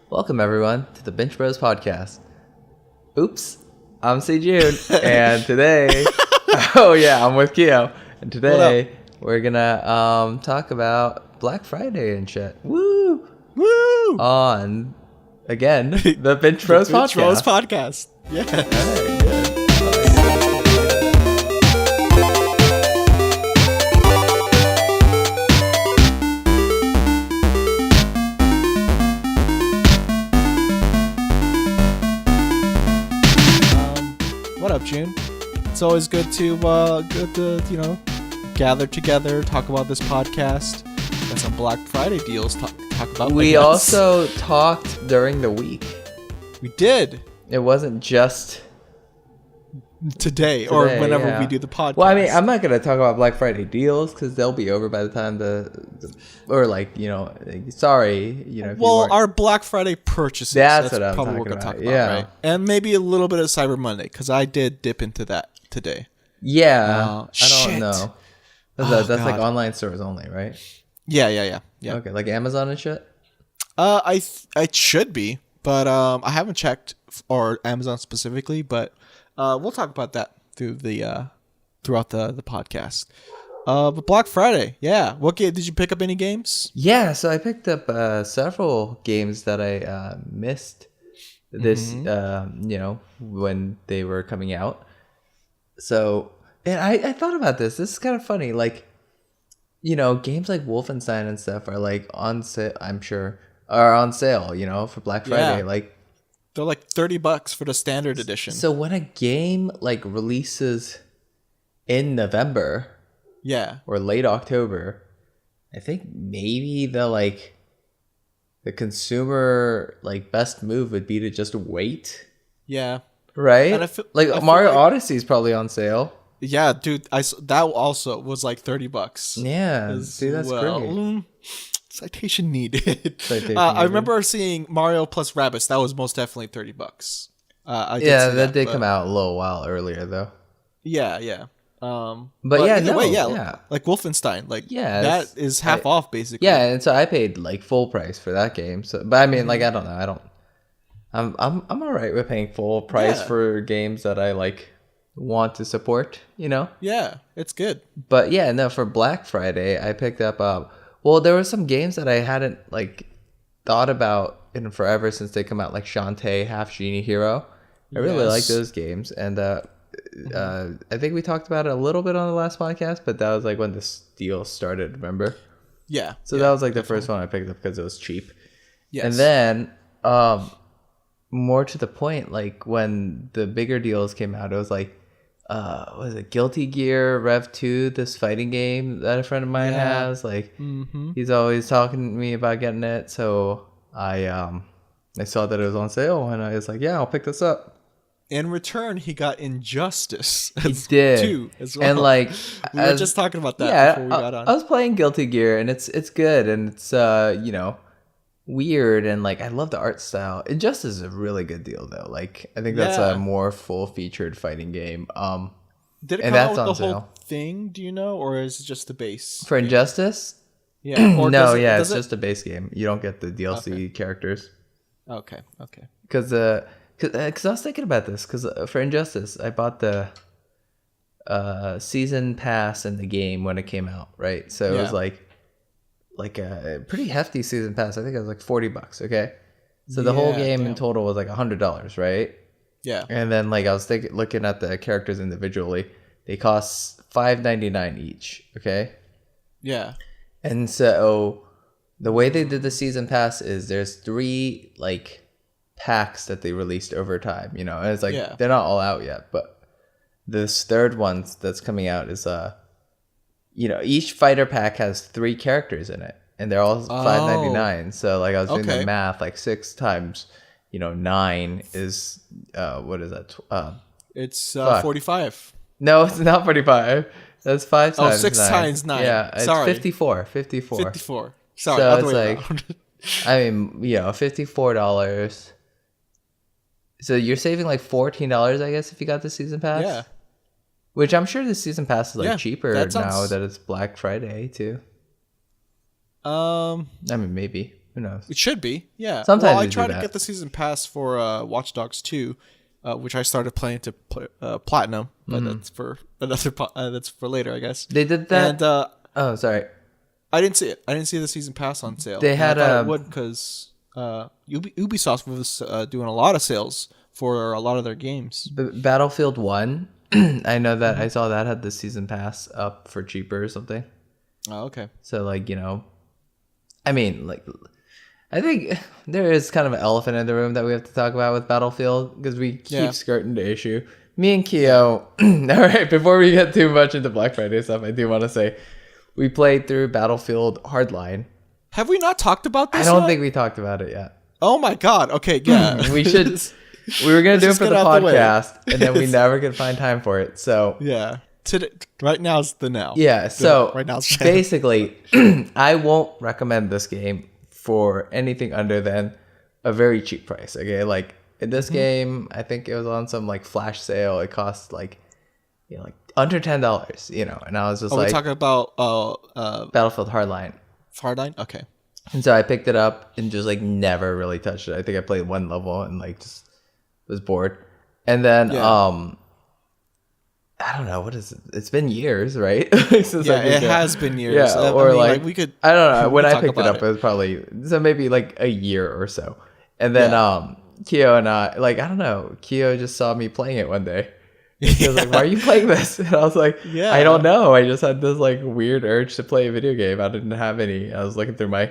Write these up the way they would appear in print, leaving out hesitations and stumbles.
Welcome everyone to the Binch Bros podcast. Oops, I'm C June, and today, I'm with Keo, and today we're gonna talk about Black Friday and shit. Woo! On again the Binch Bros podcast. Binch Bros podcast. Yeah. All right, good. What up, June? It's always good to gather together, talk about this podcast. Got some Black Friday deals talk about. We also talked during the week. We did. It wasn't just today or whenever we do the podcast. Well, I mean, I'm not gonna talk about Black Friday deals because they'll be over by the time our Black Friday purchases. That's what I'm probably talking what we're gonna about. talk about, Yeah, right? And maybe a little bit of Cyber Monday because I did dip into that today. Yeah, I shit. don't know. That's like online stores only, right? Yeah. Okay, like Amazon and shit. It should be, but I haven't checked or Amazon specifically, but we'll talk about that throughout the podcast. But Black Friday, yeah. What game did you pick up? Any games? Yeah, so I picked up several games that I missed this, when they were coming out. So, and I thought about this. This is kind of funny. Like, games like Wolfenstein and stuff are like on sale. I'm sure are on sale. For Black Friday. Yeah. Like, they're like $30 for the standard edition. So when a game like releases in November, or late October, I think maybe the consumer best move would be to just wait. Yeah. Right? And Mario Odyssey is probably on sale. Yeah, dude. That also was like $30. Yeah. See, that's great. Citation needed. I remember seeing Mario plus Rabbids. That was most definitely $30. That did come out a little while earlier, though. Yeah. Like Wolfenstein, that is half off basically. Yeah, and so I paid like full price for that game. So, but I mean, I don't know. I'm all right with paying full price for games that I want to support. Yeah, it's good. But for Black Friday, I picked up. There were some games that I hadn't thought about in forever since they come out, like Shantae, Half Genie Hero. I really like those games, and I think we talked about it a little bit on the last podcast, but that was when the deal started. Remember? Yeah. So that was the first one I picked up because it was cheap. Yes. And then, more to the point, when the bigger deals came out, it was was it Guilty Gear Rev 2, this fighting game that a friend of mine has. He's always talking to me about getting it, so I saw that it was on sale, and I was like, I'll pick this up. In return, he got Injustice. He did too, as well. And we were just talking about that before we got on. I was playing Guilty Gear, and it's good, and it's weird, and I love the art style. Injustice is a really good deal, though. I think that's a more full-featured fighting game. Did it come out with the whole thing? Do you know, or is it just the base for Injustice? Yeah. Or it's just a base game. You don't get the DLC characters. Okay. Because I was thinking about this, because for Injustice, I bought the season pass in the game when it came out, right? So it was like a pretty hefty season pass. I think it was $40. Okay, so the whole game in total was $100, right? Yeah. And then I was looking at the characters individually, they cost $5.99 each. Okay. Yeah. And so the way they did the season pass is there's 3 packs that they released over time, and it's they're not all out yet, but this third one that's coming out is each fighter pack has 3 characters in it, and they're all $5.99. So I was doing the math, 6 times 9 is what is that? It's 45. No, it's not 45. That's 5 times 6 times 9. Yeah, it's Sorry. 54. Sorry, so other it's way around. I mean, $54. So you're saving $14, I guess, if you got the season pass. Yeah. Which I'm sure the season pass is cheaper that sounds... now that it's Black Friday too. I mean, maybe. Who knows? It should be. Yeah. Sometimes well, I they tried do to that. get the season pass for Watch Dogs 2, which I started playing to platinum, but that's for another. That's for later, I guess. They did that. And oh, sorry. I didn't see it. I didn't see the season pass on sale. They had I thought it would because Ubisoft was doing a lot of sales for a lot of their games. Battlefield 1. I know that I saw that had the season pass up for cheaper or something. Oh, okay. So like, I mean, like, I think there is kind of an elephant in the room that we have to talk about with Battlefield because we keep skirting the issue. Me and Keo, all right, before we get too much into Black Friday stuff, I do want to say we played through Battlefield Hardline. Have we not talked about this I don't yet? think we talked about it yet. Oh my God. Okay, yeah. We should. We were going to do it for the podcast, and then we Yes. never could find time for it. So Yeah. Today, right now is the now. yeah, so right now it's basically, I won't recommend this game for anything under than a very cheap price. Okay, like in this game, I think it was on some like flash sale. It cost like, like under $10. And I was just we talking about Battlefield Hardline. Hardline? Okay. And so I picked it up and just like never really touched it. I think I played one level and like just was bored. And then I don't know, what is it? It's been years, right? Since it has been years. Yeah, or like we could. I don't know. When I talk picked it about up, it was probably maybe like a year or so. And then Keo and I, like, I don't know, Keo just saw me playing it one day. He was like, "Why are you playing this?" And I was like, "I don't know. I just had this like weird urge to play a video game. I didn't have any. I was looking through my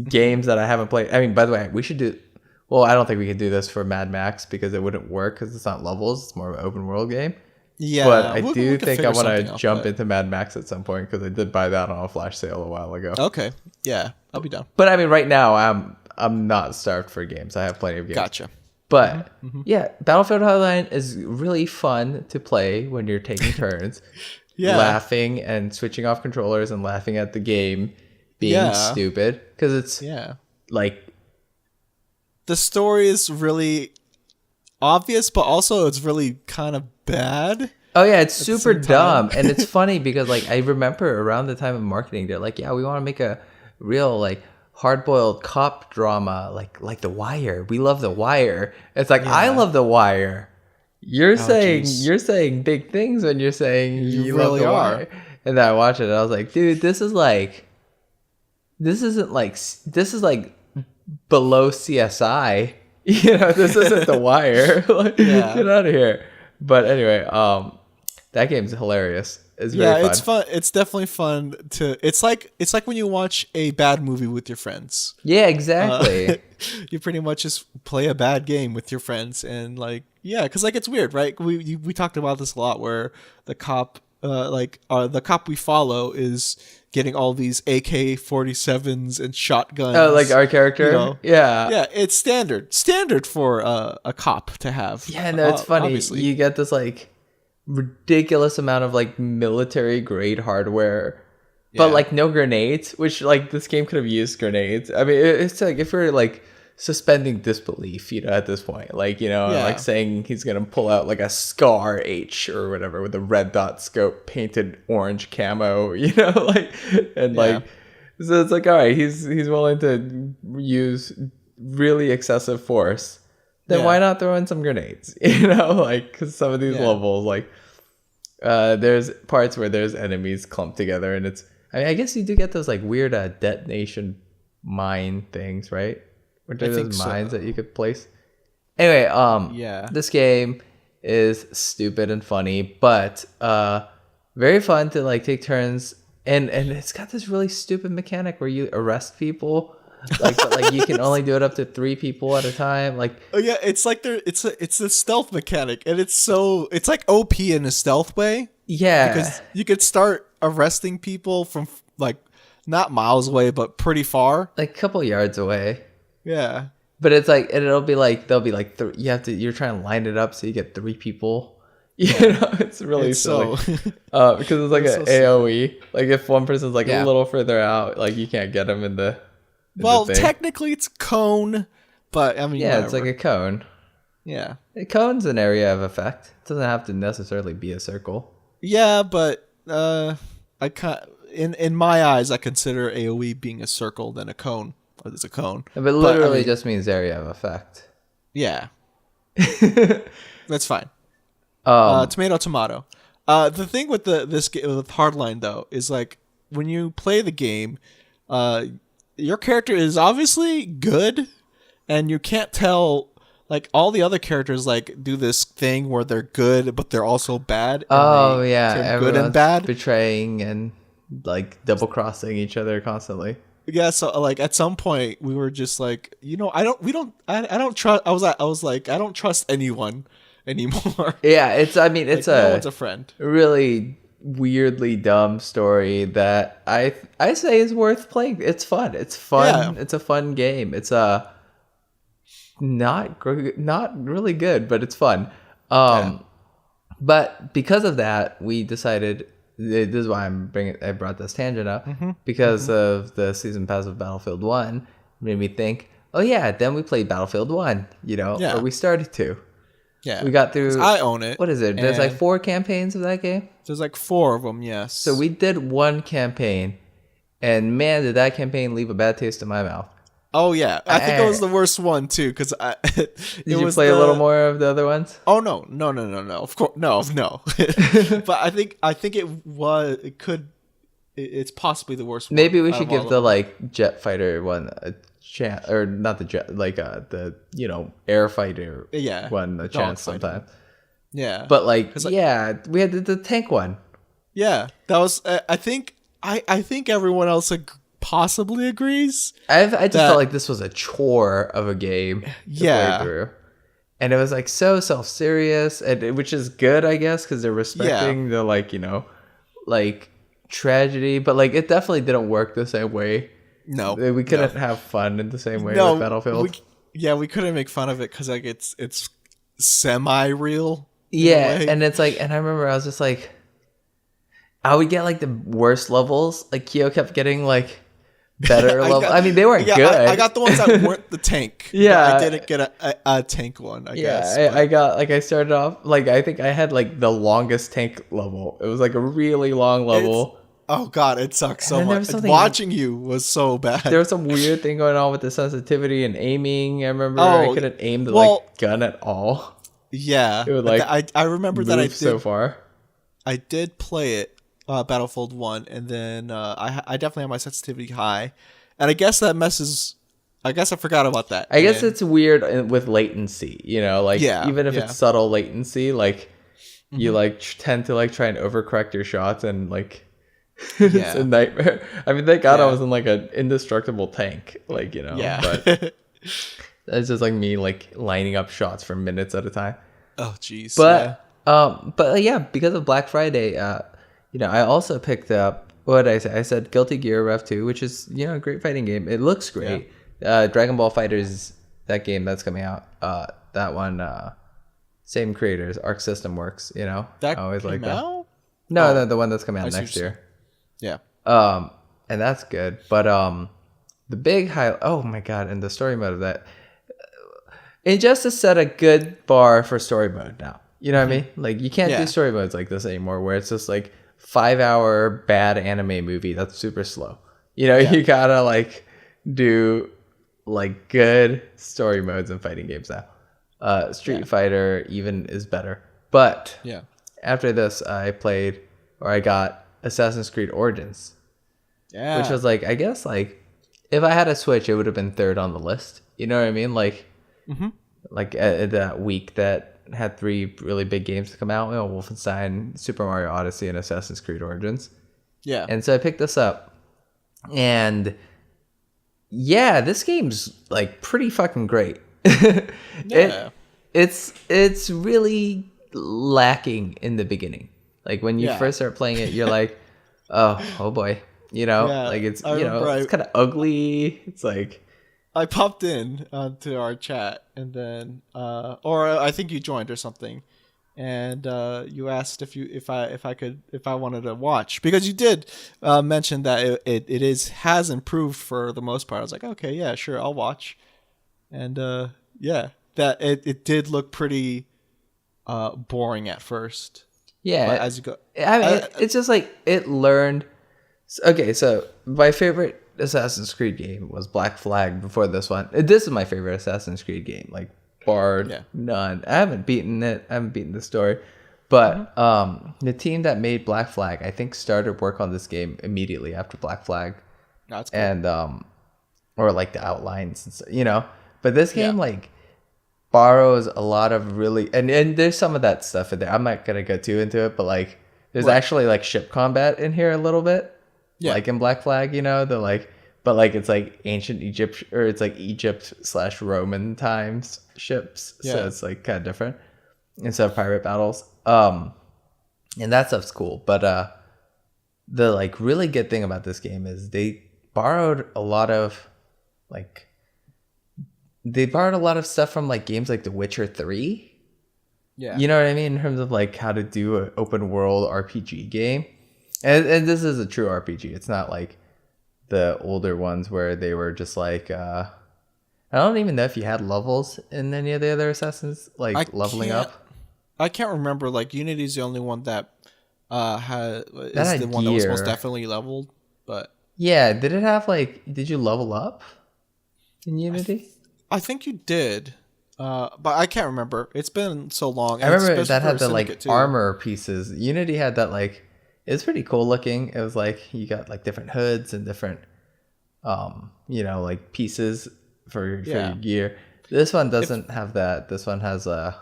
games that I haven't played. I mean, by the way, we should do. Well, I don't think we could do this for Mad Max because it wouldn't work because it's not levels. It's more of an open world game. Yeah, but I we do could think I figure want to something jump out, into Mad Max at some point because I did buy that on a flash sale a while ago. Okay. Yeah, I'll be down. But I mean, right now I'm not starved for games. I have plenty of games. Gotcha. But yeah, Battlefield Hardline is really fun to play when you're taking turns, laughing and switching off controllers and laughing at the game being stupid because it's like the story is really obvious, but also it's really kind of bad. Oh yeah, it's super dumb, and it's funny because like I remember around the time of marketing, they're like, yeah, we want to make a real like hard-boiled cop drama like The Wire. We love The Wire. It's like I love The Wire. You're saying big things when you're saying you really love The Wire. And then I watched it, and I was like, dude, this is like below CSI. This isn't The Wire. Like, get out of here. But anyway, that game's hilarious. It's very fun. It's fun. It's definitely fun to. It's like when you watch a bad movie with your friends. Yeah, exactly. You pretty much just play a bad game with your friends, and like because like it's weird, right? We talked about this a lot, where the cop, the cop we follow is getting all these AK-47s and shotguns. Oh, like our character? Yeah, it's standard for a cop to have. Yeah, no, it's funny. Obviously. You get this like ridiculous amount of like military grade hardware, but like no grenades, which like this game could have used grenades. I mean, it's like if we're like suspending disbelief, at this point, like, like saying he's going to pull out like a Scar H or whatever with a red dot scope painted orange camo, like, and like, so it's like, all right, he's willing to use really excessive force. Then why not throw in some grenades? Like, because some of these levels, like, there's parts where there's enemies clumped together, and I guess you do get those like weird detonation mine things, right? Were there those mines that you could place? Anyway, this game is stupid and funny, but very fun to like take turns, and it's got this really stupid mechanic where you arrest people. But like you can only do it up to 3 people at a time. Like, oh yeah, it's like it's a stealth mechanic, and it's like OP in a stealth way. Yeah, because you could start arresting people from like not miles away, but pretty far, like a couple yards away. Yeah, but it's like they'll be like you're trying to line it up so you get 3 people. It's really silly. Because it's like an AOE. Like if one person's like a little further out, like you can't get them in the. Well, technically it's cone, but I mean, whatever. It's like a cone. Yeah, a cone's an area of effect. It doesn't have to necessarily be a circle. Yeah, but I in my eyes, I consider AOE being a circle than a cone. it's a cone. But literally just means area of effect. Yeah. That's fine. Tomato. The thing with this game with Hardline though is like when you play the game, your character is obviously good, and you can't tell. Like all the other characters, like do this thing where they're good, but they're also bad. Oh yeah, everyone's good and bad, betraying and like double crossing each other constantly. Yeah, so like at some point we were just like, I don't trust. I was like, I don't trust anyone anymore. Yeah, it's no one's a friend. Really weirdly dumb story that I say is worth playing. It's fun. It's fun. Yeah. It's a fun game. It's not really good, but it's fun. But because of that, we decided. This is why I brought this tangent up, because of the season pass of Battlefield 1. Made me think, oh yeah, then we played Battlefield 1, or we started to. Yeah, we got through. I own it. What is it? There's like 4 campaigns of that game. There's like 4 of them. Yes. So we did 1 campaign, and man, did that campaign leave a bad taste in my mouth. Oh yeah, I think it was the worst one too. Because did you play a little more of the other ones? Oh no! Of course, no. But I think it's possibly the worst one. Maybe we should give the like jet fighter one a chance, or not the jet, like the air fighter one a chance sometime. Yeah, but we had the tank one. Yeah, that was. I think everyone else possibly agrees. I just felt like this was a chore of a game to play through. And it was like so self-serious, and which is good, I guess, because they're respecting the like tragedy, but like it definitely didn't work the same way. No, we couldn't have fun in the same way with Battlefield. We couldn't make fun of it because like it's semi-real. Yeah, and it's like, and I remember I was just like, I would get like the worst levels. Like Kyo kept getting like better level. I mean, they weren't good. I got the ones that weren't the tank. Yeah, I didn't get a tank one. I guess. I got I started off like I think I had like the longest tank level. It was like a really long level. Oh god, it sucks so much. Watching you was so bad. There was some weird thing going on with the sensitivity and aiming. I remember I couldn't aim the like gun at all. Yeah, it would like I remember that I did so far. I did play it. Battlefield 1, and then I definitely have my sensitivity high, and I guess that messes. I guess I forgot about that. I guess it's weird with latency, even if it's subtle latency, like you like tend to like try and overcorrect your shots, and like it's a nightmare. I mean, thank God I was in like an indestructible tank, but it's just like me like lining up shots for minutes at a time. Oh jeez. But yeah, because of Black Friday, I also picked up, what did I say? I said Guilty Gear Rev 2, which is, a great fighting game. It looks great. Yeah. Dragon Ball FighterZ, that game that's coming out, that one, same creators, Arc System Works, That I always like that. Out? No, the one that's coming out next year. Yeah. And that's good. But the big highlight, oh my God, and the story mode of that. Injustice set a good bar for story mode now. You know what I mean? Like, you can't do story modes like this anymore, where it's just like 5-hour bad anime movie that's super slow. You gotta like do like good story modes in fighting games now. Street Fighter even is better. But after this, I got Assassin's Creed Origins. Yeah. Which was like, I guess like if I had a Switch, it would have been 3rd on the list. You know what I mean? Like, like that week that had 3 really big games to come out. Wolfenstein, Super Mario Odyssey, and Assassin's Creed Origins. Yeah. And so I picked this up. And yeah, this game's like pretty fucking great. It's really lacking in the beginning. Like when you first start playing it, you're like, oh boy. Like it's it's kind of ugly. It's like I popped in to our chat, and then or I think you joined or something, and you asked if I wanted to watch, because you did mention that it has improved for the most part. I was like, okay, yeah, sure, I'll watch. And that it did look pretty boring at first. Yeah, but as you go, I mean, it's just like it learned. Okay, so my favorite Assassin's Creed game was Black Flag before this one. This is my favorite Assassin's Creed game, like bar none. I haven't beaten it. I haven't beaten the story, but the team that made Black Flag, I think, started work on this game immediately after Black Flag. That's cool. And or like the outlines, and so, But this game like borrows a lot of really and there's some of that stuff in there. I'm not gonna go too into it, but like there's actually like ship combat in here a little bit. Yeah. Like in Black Flag, they're like, but like it's like ancient Egypt, or it's like Egypt/Roman times ships. Yeah. So it's like kind of different instead of pirate battles. And that stuff's cool. But the like really good thing about this game is they borrowed a lot of stuff from like games like The Witcher 3. Yeah. You know what I mean? In terms of like how to do an open world RPG game. And this is a true RPG. It's not like the older ones where they were just like I don't even know if you had levels in any of the other Assassins, like leveling up. I can't remember. Like Unity's the only one that had the one that was most definitely leveled. But yeah, did it have did you level up in Unity? I think you did. But I can't remember. It's been so long. I remember that had the armor pieces. Unity had that it's pretty cool looking. It was like you got like different hoods and different like pieces for your gear. This one doesn't have that. This one has a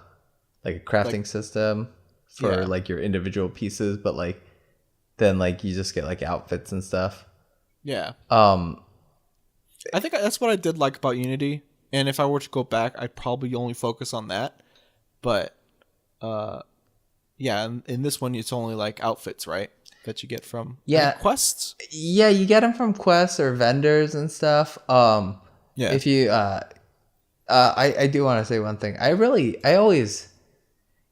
crafting system for your individual pieces, but then you just get outfits and stuff. Yeah. I think that's what I did like about Unity. And if I were to go back, I'd probably only focus on that. But in this one, it's only outfits, right? That you get from quests. Yeah, you get them from quests or vendors and stuff. If you, I do want to say one thing. I always,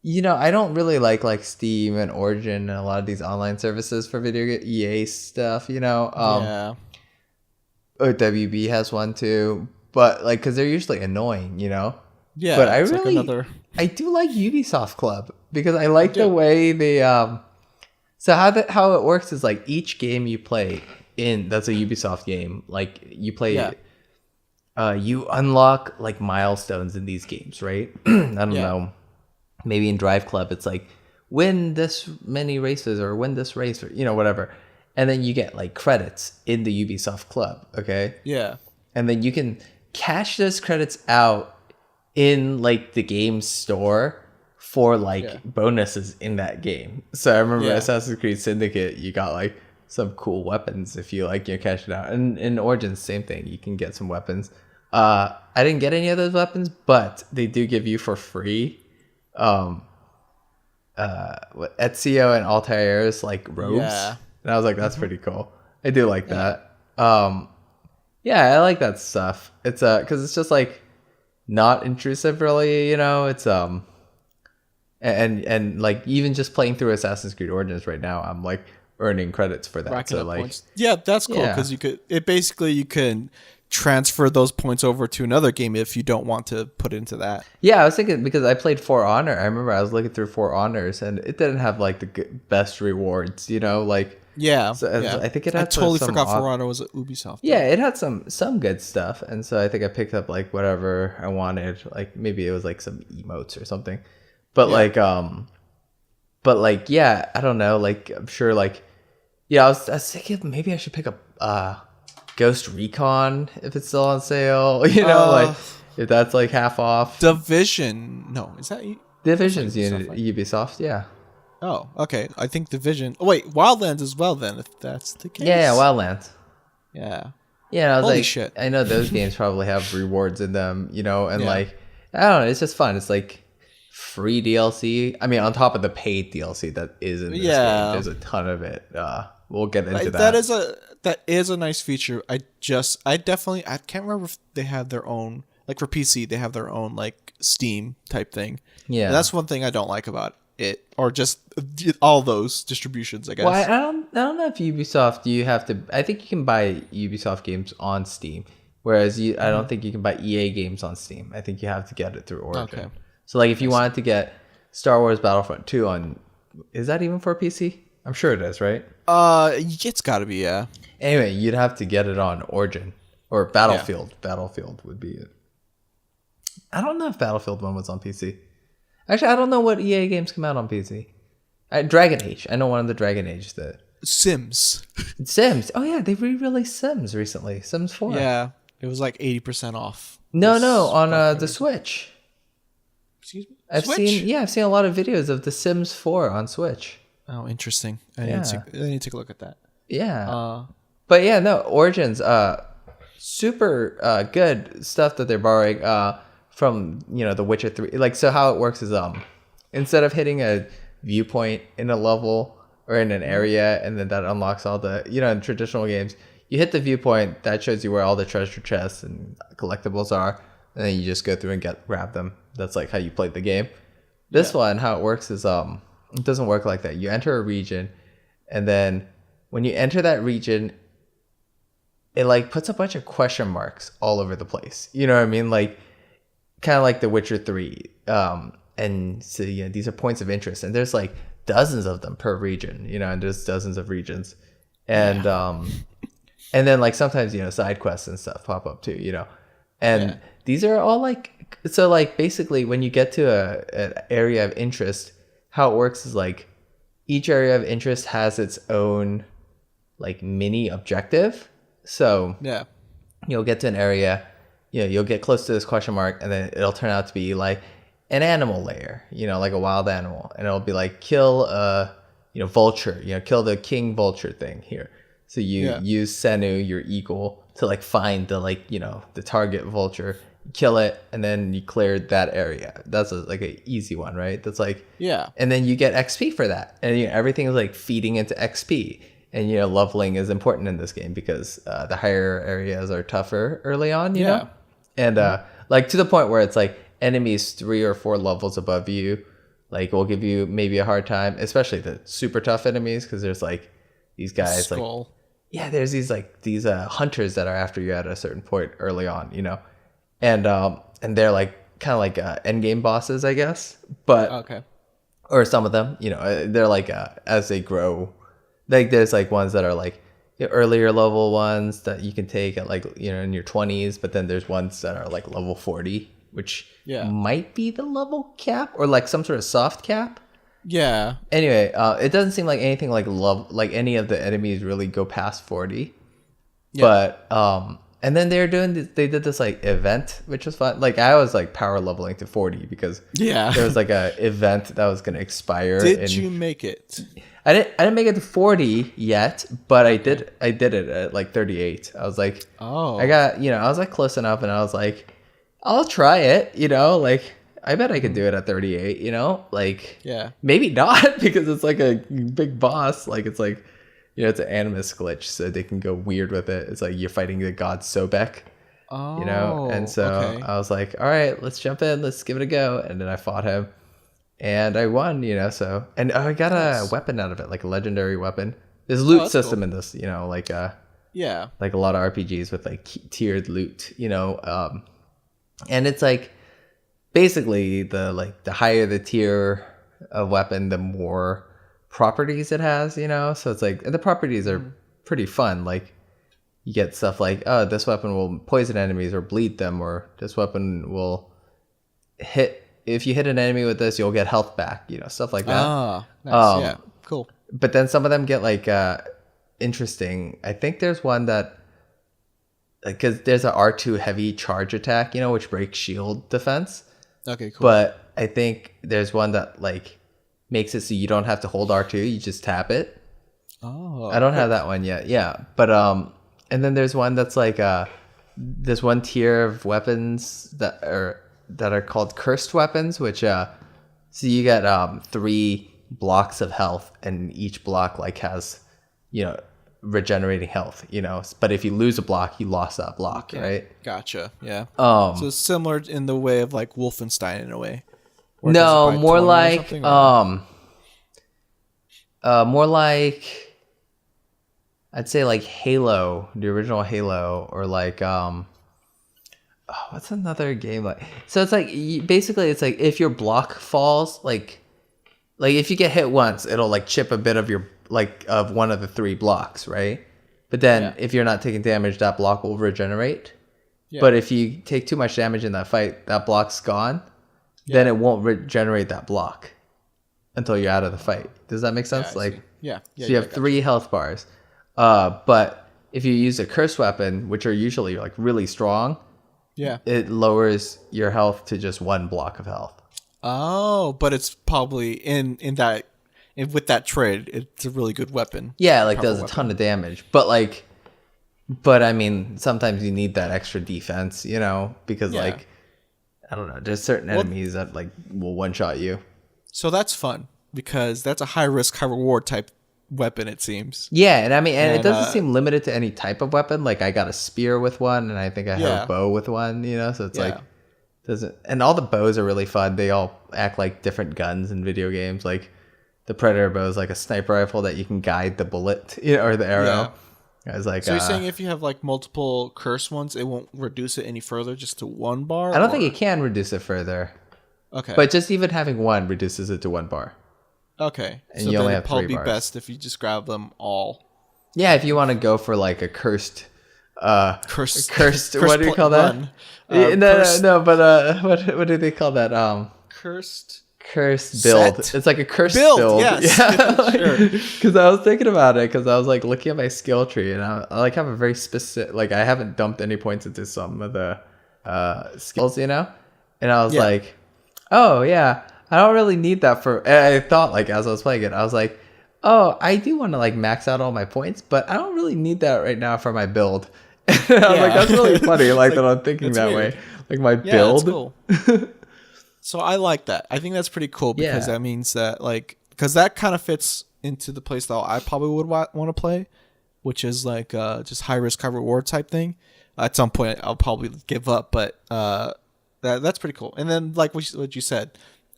I don't really like Steam and Origin and a lot of these online services for video EA stuff. WB has one too. But because they're usually annoying, Yeah. But I do like Ubisoft Club because I like the way they So how it works is each game you play that's a Ubisoft game. You play you unlock milestones in these games, right? I don't know. Maybe in Drive Club it's win this many races or win this race or whatever. And then you get credits in the Ubisoft Club, okay? Yeah. And then you can cash those credits out in the game store for bonuses in that game. So I remember Assassin's Creed Syndicate, you got some cool weapons if you cash it out. And in Origins, same thing. You can get some weapons. I didn't get any of those weapons, but they do give you for free Ezio and Altair's robes. Yeah. And I was that's pretty cool. I do like that. Yeah, I like that stuff. It's because it's just not intrusive really, it's and even just playing through Assassin's Creed Origins right now, I'm earning credits for that. Racking up points. Yeah, that's cool because you can transfer those points over to another game if you don't want to put into that. Yeah, I was thinking because I played For Honor. I remember I was looking through For Honors and it didn't have the best rewards, Yeah, so I think it had. I totally forgot For Honor was at Ubisoft. Yeah, it had some good stuff, and so I think I picked up whatever I wanted. Maybe it was some emotes or something, but I don't know. I'm sure I was thinking maybe I should pick up Ghost Recon if it's still on sale. If that's half off. Division, no, is that Division's Ubisoft? Yeah. Oh, okay. I think Division. Oh, wait, Wildlands as well. Then, if that's the case. Yeah, Wildlands. Yeah. Yeah, I was Holy shit. I know those games probably have rewards in them, and I don't know, it's just fun. It's free DLC. I mean, on top of the paid DLC that is in this game, there's a ton of it. We'll get into that. That is a nice feature. I can't remember if they have their own for PC. They have their own Steam type thing. Yeah, and that's one thing I don't like about it, or just all those distributions, I guess. Well, I don't know if Ubisoft, you have to. I think you can buy Ubisoft games on Steam, whereas I don't think you can buy EA games on Steam. I think you have to get it through Origin. Okay. So if you wanted to get Star Wars Battlefront 2 on, is that even for PC? I'm sure it is, right? It's got to be, yeah. Anyway, you'd have to get it on Origin or Battlefield. Yeah. Battlefield would be it. I don't know if Battlefield 1 was on PC. Actually, I don't know what EA games come out on PC. Dragon Age. I know one of the Dragon Age that. Sims. Oh yeah, they re-released Sims recently. Sims 4. Yeah, it was like 80% off. No, on the Switch. Excuse me. I've seen a lot of videos of the Sims 4 on Switch. Oh, interesting. I need to take a look at that. Yeah. But yeah, no, Origins, super good stuff that they're borrowing from, The Witcher 3. Like, so how it works is instead of hitting a viewpoint in a level or in an area and then that unlocks all the, in traditional games, you hit the viewpoint, that shows you where all the treasure chests and collectibles are, and then you just go through and grab them. That's like how you play the game. This one, how it works is it doesn't work like that. You enter a region, and then when you enter that region, it like puts a bunch of question marks all over the place. You know what I mean? Like kind of like The Witcher 3. And so these are points of interest, and there's like dozens of them per region. And there's dozens of regions, and and then like sometimes side quests and stuff pop up too. And these are all like, so like basically when you get to an area of interest, how it works is like each area of interest has its own like mini objective. So you'll get to an area, you'll get close to this question mark, and then it'll turn out to be like an animal lair, like a wild animal, and it'll be like kill a vulture, kill the king vulture thing here. So you use Senu, your eagle, to like find the like the target vulture, kill it, and then you cleared that area. That's like an easy one, right? That's like and then you get XP for that, and everything is like feeding into XP. And leveling is important in this game because the higher areas are tougher early on, you know, and like to the point where it's like enemies 3 or 4 levels above you, like will give you maybe a hard time, especially the super tough enemies, because there's like these guys there's these hunters that are after you at a certain point early on, and they're like kind of like end game bosses, I guess, but or some of them, they're like as they grow. Like there's like ones that are like earlier level ones that you can take at like in your 20s, but then there's ones that are like level 40, which might be the level cap or like some sort of soft cap. Yeah. Anyway, it doesn't seem like anything like any of the enemies really go past 40. Yeah. But and then they did this like event, which was fun. Like I was like power leveling to 40 because there was like a event that was gonna expire. Did you make it? I didn't make it to 40 yet, but I did it at like 38. I was like, I got, I was like close enough, and I was like, I'll try it, like I bet I could do it at 38, like maybe not because it's like a big boss, like it's like, it's an animus glitch, so they can go weird with it. It's like you're fighting the god Sobek, and so I was like, all right, let's jump in, let's give it a go, and then I fought him. And I won, so, and I got a weapon out of it, like a legendary weapon. There's loot system in this, like like a lot of RPGs with like tiered loot, and it's like basically the higher the tier of weapon, the more properties it has, so it's like, and the properties are pretty fun. Like you get stuff like, oh, this weapon will poison enemies or bleed them, or this weapon will if you hit an enemy with this, you'll get health back, stuff like that. Nice. Cool. But then some of them get like interesting. I think there's one that, because there's an R2 heavy charge attack, which breaks shield defense. Okay, cool. But I think there's one that like makes it so you don't have to hold R2, you just tap it. Oh. I don't have that one yet. Yeah, but and then there's one that's like this one tier of weapons that are called cursed weapons, which so you get 3 blocks of health, and each block like has regenerating health, but if you lose a block, you lost that block. Right? Gotcha. Yeah. So it's similar in the way of like Wolfenstein in a way. No, more like more like I'd say like Halo, the original Halo, or like what's another game like? So it's like basically it's like if your block falls, like if you get hit once, it'll like chip a bit of your of one of the 3 blocks, right? But then if you're not taking damage, that block will regenerate. Yeah. But if you take too much damage in that fight, that block's gone. Yeah. Then it won't regenerate that block until you're out of the fight. Does that make sense? So you have 3 health bars. But if you use a curse weapon, which are usually like really strong, it lowers your health to just 1 block of health. Oh, but it's probably with that trade, it's a really good weapon. Yeah, like does a ton of damage. But I mean, sometimes you need that extra defense, you know, because like I don't know, there's certain enemies that like will one-shot you. So that's fun because that's a high risk, high reward type weapon, it seems. Yeah, and I mean, and it doesn't seem limited to any type of weapon. Like I got a spear with one, and I think I have a bow with one, you know, so it's like and all the bows are really fun. They all act like different guns in video games. Like the Predator bow is like a sniper rifle that you can guide the bullet, you know, or the arrow. Yeah. I was like, so you're saying if you have like multiple curse ones, it won't reduce it any further, just to 1 bar? I don't think it can reduce it further. Okay. But just even having 1 reduces it to 1 bar. Okay. And so you only have 3 bars. It'd probably be best if you just grab them all. Yeah, if you want to go for like a cursed what do you call that? What do they call that? Cursed build. It's like a cursed build. Yes. Yeah. Sure. Because I was thinking about it, because I was like looking at my skill tree, and I like have a very specific, like I haven't dumped any points into some of the skills, you know, and I was like, oh yeah, I don't really need that for. And I thought like as I was playing it, I was like, oh, I do want to like max out all my points, but I don't really need that right now for my build. And I was like, that's really funny, like that I'm thinking that weird way, like my build. That's cool. So I like that. I think that's pretty cool because that means that like, because that kind of fits into the playstyle I probably would want to play, which is like just high risk, high reward type thing. At some point, I'll probably give up, but that's pretty cool. And then like what you said,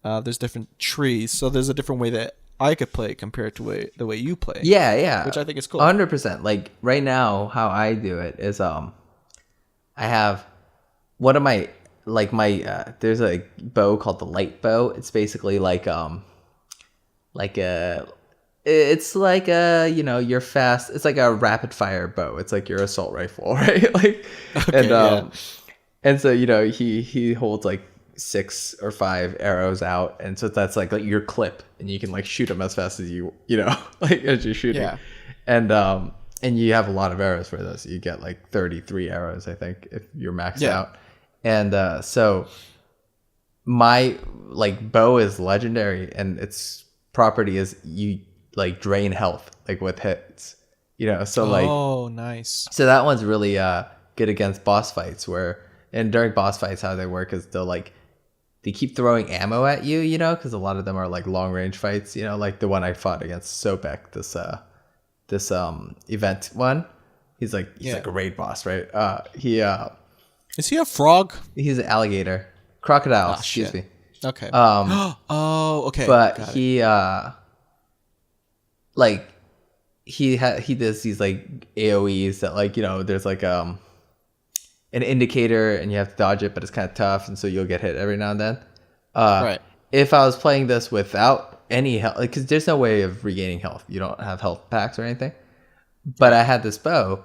there's different trees, so there's a different way that I could play compared to the way you play. Yeah, which I think is cool. 100%. Like right now, how I do it is I have one of my. Like there's a bow called the light bow. It's basically like it's like you know, you're fast. It's like a rapid fire bow. It's like your assault rifle, right? Like, and so you know he holds like 6 or 5 arrows out, and so that's like your clip, and you can like shoot them as fast as you know, like as you're shooting. Yeah. And you have a lot of arrows for those. You get like 33 arrows, I think, if you're maxed out. And so my like bow is legendary, and its property is you like drain health like with hits, you know. So like nice. So that one's really good against boss fights, and during boss fights how they work is they keep throwing ammo at you, you know, because a lot of them are like long range fights, you know, like the one I fought against Sopek, this event one. He's like a raid boss, right? Is he a frog? He's an alligator. Crocodile, excuse me. Okay. Okay. But he he does these like AoEs that like, you know, there's like an indicator and you have to dodge it, but it's kind of tough, and so you'll get hit every now and then. Right. If I was playing this without any health, because there's no way of regaining health. You don't have health packs or anything. But I had this bow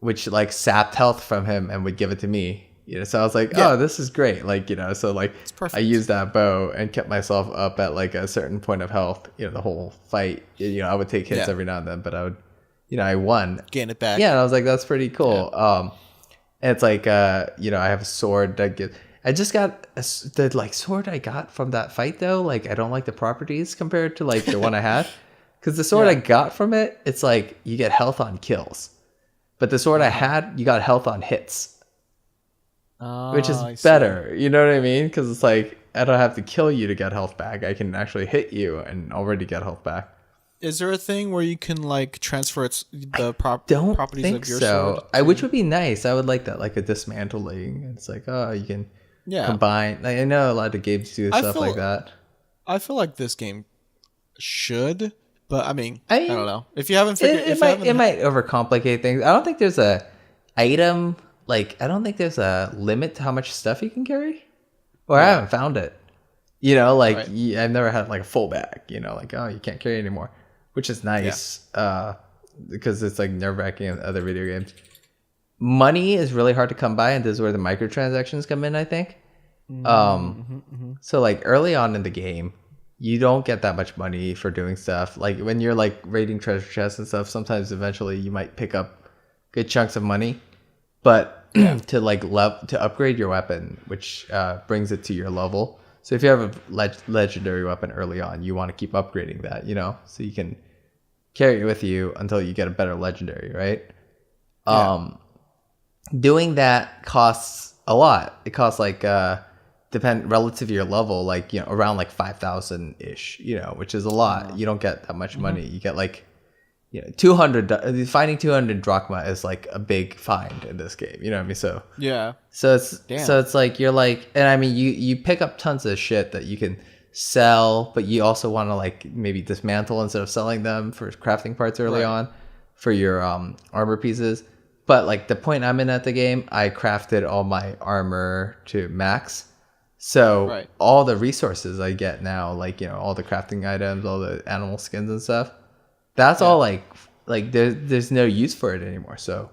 which like sapped health from him and would give it to me, you know. So I was like, oh, this is great, like, you know. So like I used that bow and kept myself up at like a certain point of health, you know, the whole fight. You know, I would take hits every now and then, but I would, you know, I won, gain it back. Yeah, and I was like, that's pretty cool. And it's like you know, I have a sword that gives. I just got the like sword I got from that fight though. Like I don't like the properties compared to like the one I had, because the sword I got from it, it's like you get health on kills. But the sword I had, you got health on hits, which is better. You know what I mean? Because it's like, I don't have to kill you to get health back. I can actually hit you and already get health back. Is there a thing where you can like transfer properties of your sword? Which would be nice. I would like that, like a dismantling. It's like, oh, you can combine. Like, I know a lot of games do stuff like that. I feel like this game should. But I mean, I don't know. If you haven't figured it might overcomplicate things. I don't think there's a item, like I don't think there's a limit to how much stuff you can carry. Or I haven't found it. You know, like I've never had like a full bag, you know, like, oh, you can't carry anymore. which is nice. Because it's like nerve-wracking in other video games. Money is really hard to come by, and this is where the microtransactions come in, I think. So like early on in the game, you don't get that much money for doing stuff. Like when you're like raiding treasure chests and stuff, sometimes eventually you might pick up good chunks of money. But to like to upgrade your weapon, which brings it to your level. So if you have a legendary weapon early on, you want to keep upgrading that, you know, so you can carry it with you until you get a better legendary, right? Doing that costs a lot. It costs like relative to your level, like, you know, around like 5,000 ish, you know, which is a lot. You don't get that much money. You get like, you know, 200. Finding 200 drachma is like a big find in this game. You know what I mean? So it's like you're like, and I mean you pick up tons of shit that you can sell, but you also want to like maybe dismantle instead of selling them for crafting parts early on for your armor pieces. But like the point I'm in at the game, I crafted all my armor to max. So all the resources I get now, like, you know, all the crafting items, all the animal skins and stuff, that's all like there's no use for it anymore. So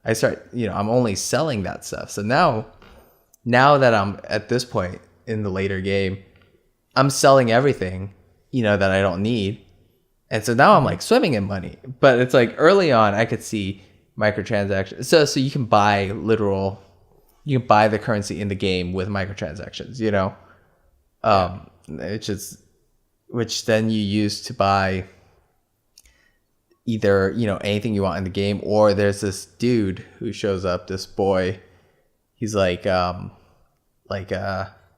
I start, you know, I'm only selling that stuff. So now that I'm at this point in the later game, I'm selling everything, you know, that I don't need. And so now I'm like swimming in money. But it's like early on I could see microtransactions. So you can buy the currency in the game with microtransactions, you know, which then you use to buy either, you know, anything you want in the game, or there's this dude who shows up, this boy. He's like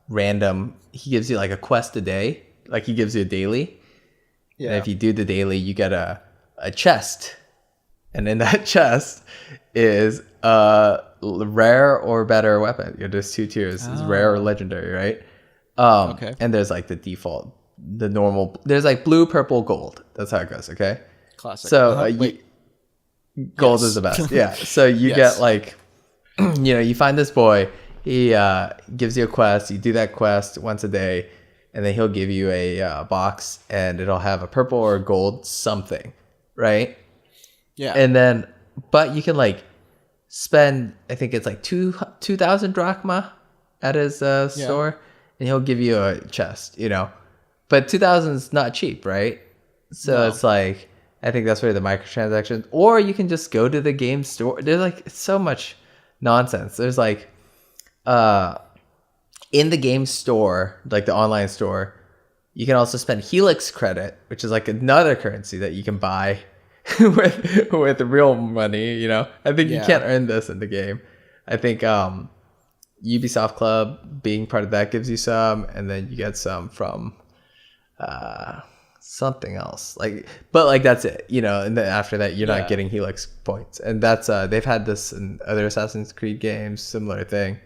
random. He gives you like a quest a day, like he gives you a daily. Yeah. And if you do the daily, you get a chest, and in that chest is rare or better weapon. You know, there's two tiers. It's rare or legendary, right? Okay. And there's like the default, the normal. There's like blue, purple, gold. That's how it goes. Okay. Classic. So gold is the best. Yeah. So you get like, you know, you find this boy. He gives you a quest. You do that quest once a day, and then he'll give you a box, and it'll have a purple or a gold something, right? Yeah. And then, but you can like spend, I think it's like 2,000 drachma at his store, and he'll give you a chest, you know. But 2,000 is not cheap, right? So it's like, I think that's where the microtransactions, or you can just go to the game store. There's like so much nonsense. There's like, in the game store, like the online store, you can also spend Helix credit, which is like another currency that you can buy with real money, you know. I think you can't earn this in the game. I think Ubisoft Club being part of that gives you some, and then you get some from something else, like, but like that's it, you know. And then after that you're not getting Helix points, and that's they've had this in other Assassin's Creed games, similar thing.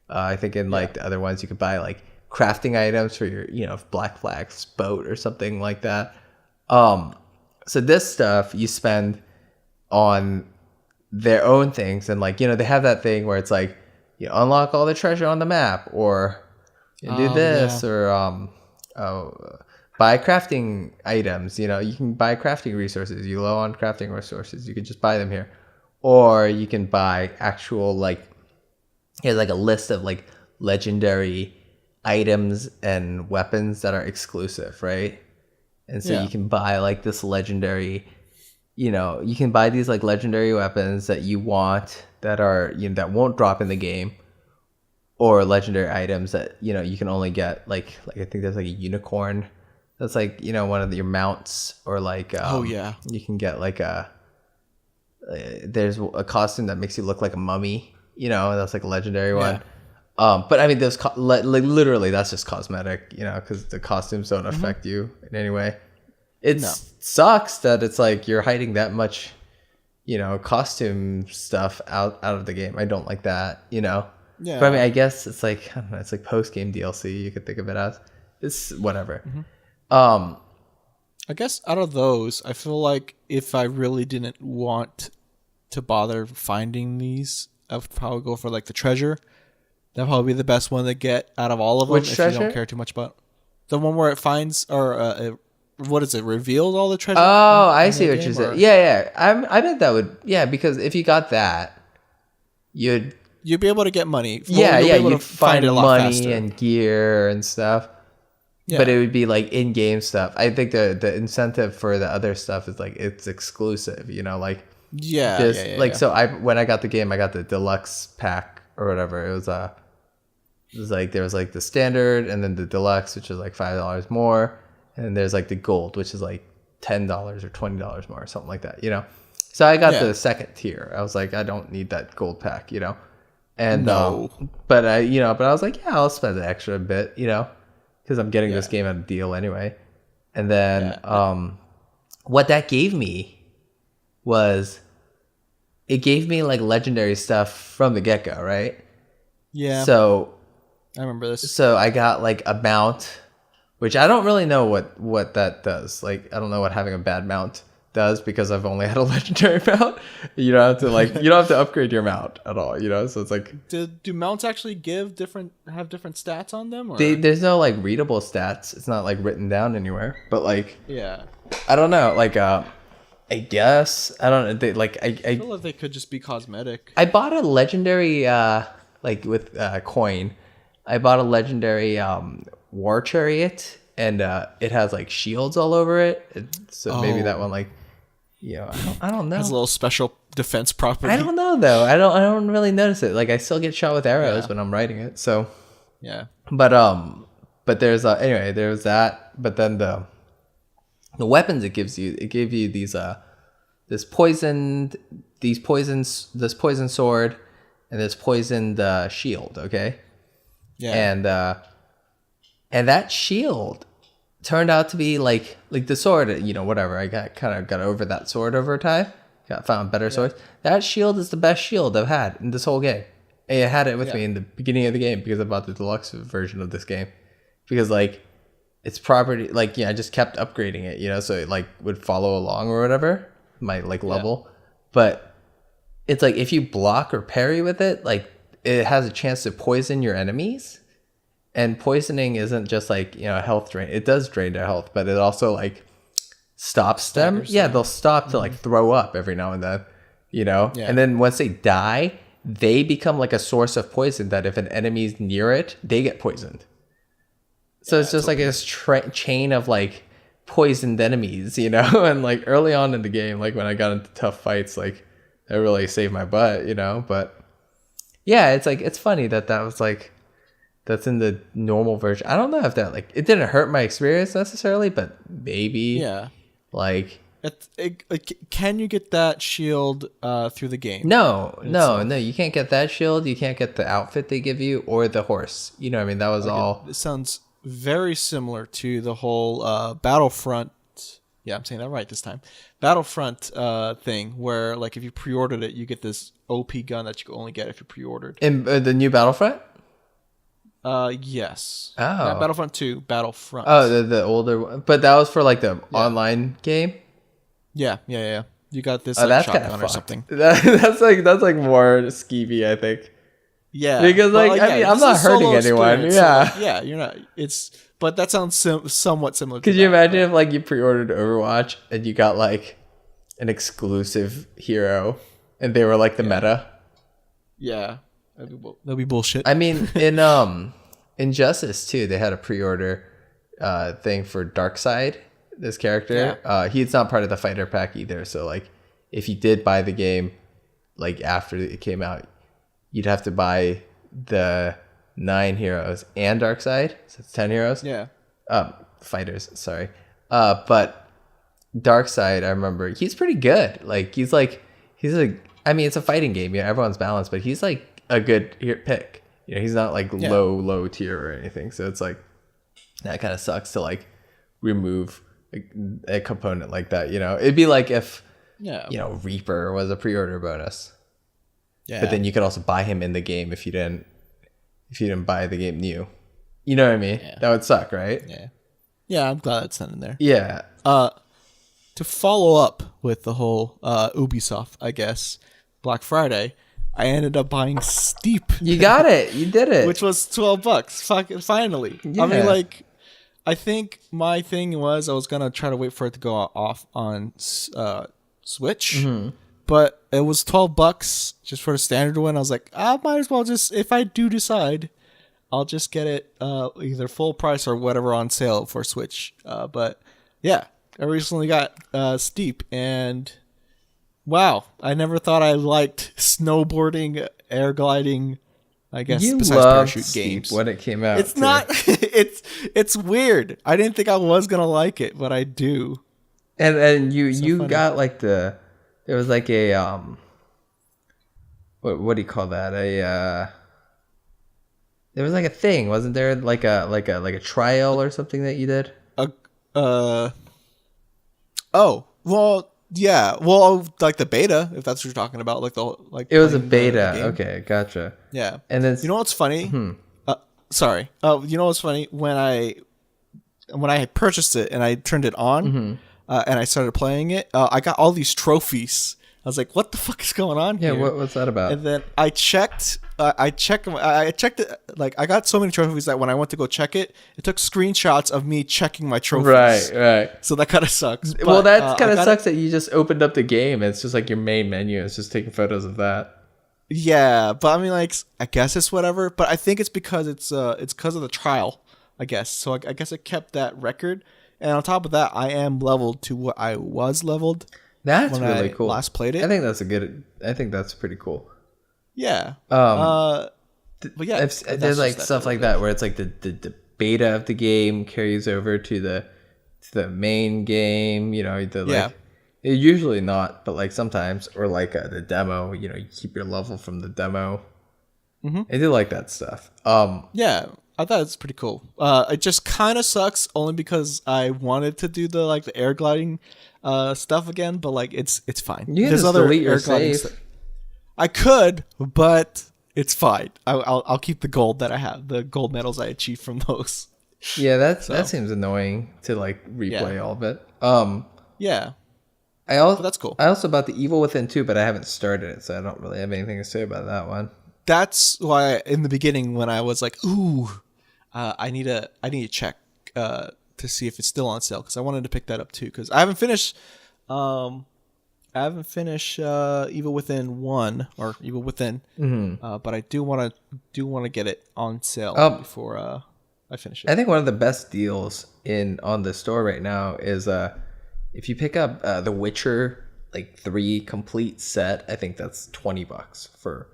I think in like the other ones you could buy like crafting items for your, you know, Black Flag's boat or something like that. So this stuff you spend on their own things, and like, you know, they have that thing where it's like you unlock all the treasure on the map, or you do this, or buy crafting items. You know, you can buy crafting resources. You low on crafting resources, you can just buy them here, or you can buy actual, like, here's like a list of like legendary items and weapons that are exclusive, right? And so you can buy like this legendary, you know, you can buy these like legendary weapons that you want that are, you know, that won't drop in the game, or legendary items that, you know, you can only get like I think there's like a unicorn that's like, you know, one of your mounts, or like you can get like there's a costume that makes you look like a mummy, you know, that's like a legendary one. But I mean, those like literally that's just cosmetic, you know, because the costumes don't affect you in any way. It sucks that it's like you're hiding that much, you know, costume stuff out of the game. I don't like that, you know. Yeah. But I mean, I guess it's like, I don't know, it's like post game DLC. You could think of it as, it's whatever. I guess out of those, I feel like if I really didn't want to bother finding these, I would probably go for like the treasure. That'd probably be the best one to get out of all of them. Which treasure? You don't care too much about the one where it finds, or what is it? Revealed all the treasure? Oh, I see what you're saying. Yeah. I bet that would. Yeah, because if you got that, you'd be able to get money. You'd find money and gear and stuff. Yeah. But it would be like in-game stuff. I think the incentive for the other stuff is like it's exclusive. Like So when I got the game, I got the deluxe pack or whatever. It was like there was like the standard and then the deluxe, which is like $5 more, and then there's like the gold, which is like $10 or $20 more, or something like that. So I got the second tier. I was like, I don't need that gold pack. And but I was like, yeah, I'll spend the extra bit. Because I'm getting this game at a deal anyway. And then what that gave me was it gave me like legendary stuff from the get-go, right? Yeah. So I remember this. So I got like a mount, which I don't really know what that does. Like I don't know what having a bad mount does because I've only had a legendary mount. You don't have to upgrade your mount at all, so it's like do mounts actually have different stats on them, or there's no like readable stats. It's not like written down anywhere, but like I don't know, like I guess I don't know, I feel like they could just be cosmetic. I bought a legendary like with coin. I bought a legendary war chariot, and it has like shields all over it, so maybe that one like I don't know. Has a little special defense property. I don't know though. I don't really notice it. Like I still get shot with arrows when I'm riding it. So yeah. But there's anyway, there's that. But then the weapons it gave you these this poison sword and this poisoned shield. Okay. Yeah. And that shield turned out to be like the sword, whatever. I got over that sword over time. Found better swords. That shield is the best shield I've had in this whole game. And I had it with me in the beginning of the game because I bought the deluxe version of this game. Because like its property, I just kept upgrading it, so it like would follow along or whatever, my like level. But it's like if you block or parry with it, like it has a chance to poison your enemies. And poisoning isn't just like, health drain. It does drain their health, but it also like stops them. Yeah, they'll stop to like throw up every now and then, And then once they die, they become like a source of poison that if an enemy's near it, they get poisoned. So it's just like this chain of like poisoned enemies, And like early on in the game, like when I got into tough fights, like that really saved my butt, But yeah, it's like, it's funny that was like, that's in the normal version. I don't know if that like it didn't hurt my experience necessarily, but maybe like can you get that shield through the game? No, you can't get that shield. You can't get the outfit they give you or the horse. What I mean? That was all. It sounds very similar to the whole Battlefront. Yeah, I'm saying that right this time. Battlefront thing where like if you pre-ordered it, you get this OP gun that you can only get if you pre-ordered. In the new Battlefront. Yes. Oh. Not Battlefront 2, Battlefront. Oh, the older one. But that was for like the online game? Yeah. You got this like, shotgun or something. That's like more skeevy, I think. Yeah. Because like, I mean, I'm not hurting anyone. Yeah. So, yeah, you're not. But that sounds somewhat similar to Could you imagine if like you pre-ordered Overwatch and you got like an exclusive hero and they were like the meta? Yeah. That'd be bullshit. I mean, in Injustice too, they had a pre-order thing for Darkseid, this character. Yeah. He's not part of the fighter pack either. So like, if you did buy the game, like after it came out, you'd have to buy the 9 heroes and Darkseid. So it's 10 heroes. Yeah. Fighters. Sorry. But Darkseid, I remember he's pretty good. Like he's I mean, it's a fighting game. Everyone's balanced, but he's like a good pick. He's not like low tier or anything. So it's like that kind of sucks to like remove a component like that. It'd be like if Reaper was a pre-order bonus. Yeah. But then you could also buy him in the game if you didn't buy the game new. You know what I mean? Yeah. That would suck, right? Yeah. Yeah, I'm glad it's not in there. Yeah. To follow up with the whole Ubisoft, I guess, Black Friday, I ended up buying Steep. You got it. You did it. Which was $12. Fucking finally. Yeah. I mean, like, I think my thing was I was gonna try to wait for it to go off on Switch, but it was $12 just for the standard one. I was like, I might as well just, if I do decide, I'll just get it either full price or whatever on sale for Switch. But yeah, I recently got Steep, and wow, I never thought I liked snowboarding, air gliding. I guess you besides loved parachute Steep games when it came out. It's not. It's weird. I didn't think I was gonna like it, but I do. And you funny. Got like there was like a what do you call that? There was like a thing, wasn't there? Like a trial or something that you did. Oh well. Yeah, well, like the beta, if that's what you're talking about, it was a beta. Okay, gotcha. Yeah, and then you know what's funny? Sorry. Oh, you know what's funny? When I purchased it and I turned it on, and I started playing it, I got all these trophies. I was like, "What the fuck is going on here?" Yeah, what's that about? And then I checked it. Like, I got so many trophies that when I went to go check it, it took screenshots of me checking my trophies. Right. So that kind of sucks. But, well, that kind of sucks that you just opened up the game. It's just like your main menu. It's just taking photos of that. Yeah, but I mean, like, I guess it's whatever. But I think it's because it's because of the trial, I guess. So I guess it kept that record. And on top of that, I am leveled to what I was leveled. That's really cool. Last played it. I think that's pretty cool. Yeah. But yeah, there's like stuff like that where it's like the beta of the game carries over to the main game. You know, usually not, but like sometimes, or like the demo. You know, you keep your level from the demo. I do like that stuff. Yeah. I thought it's pretty cool. It just kind of sucks only because I wanted to do the air gliding stuff again, but like it's fine. You can just delete your save. I could, but it's fine. I'll keep the gold that I have, the gold medals I achieved from those. Yeah, that seems annoying to like replay all of it. Yeah. But that's cool. I also bought the Evil Within 2, but I haven't started it, so I don't really have anything to say about that one. That's why in the beginning when I was like, ooh, I need to check to see if it's still on sale, because I wanted to pick that up too, because I haven't finished Evil Within 1 or Evil Within, but I do want to get it on sale before I finish it. I think one of the best deals on the store right now is if you pick up The Witcher 3 complete set. I think that's $20 for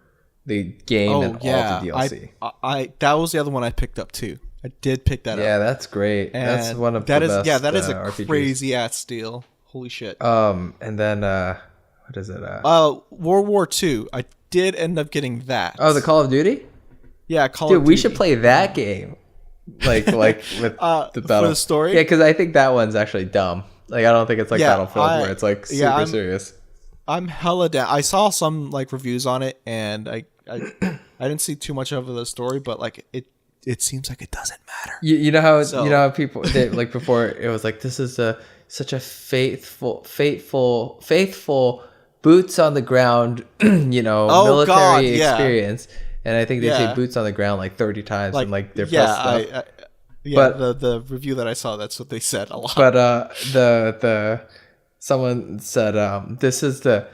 the game and all the DLC. I that was the other one I picked up too. I did pick that up. Yeah, that's great. And that's one of the best. Yeah, that is a RPGs. crazy ass deal. Holy shit. And then what is it? World War II. I did end up getting that. Oh, the Call of Duty? Yeah, Call of Duty. Dude, we should play that game. Like with the battle. For the story? Yeah, because I think that one's actually dumb. Like, I don't think it's like Battlefield where it's like super serious. I'm hella down. I saw some like reviews on it, and I didn't see too much of the story, but like it seems like it doesn't matter. You know how people like before it was like, this is such a faithful boots on the ground, military experience. And I think they say boots on the ground like 30 times in like their press stuff. But the review that I saw, that's what they said a lot. But someone said this is the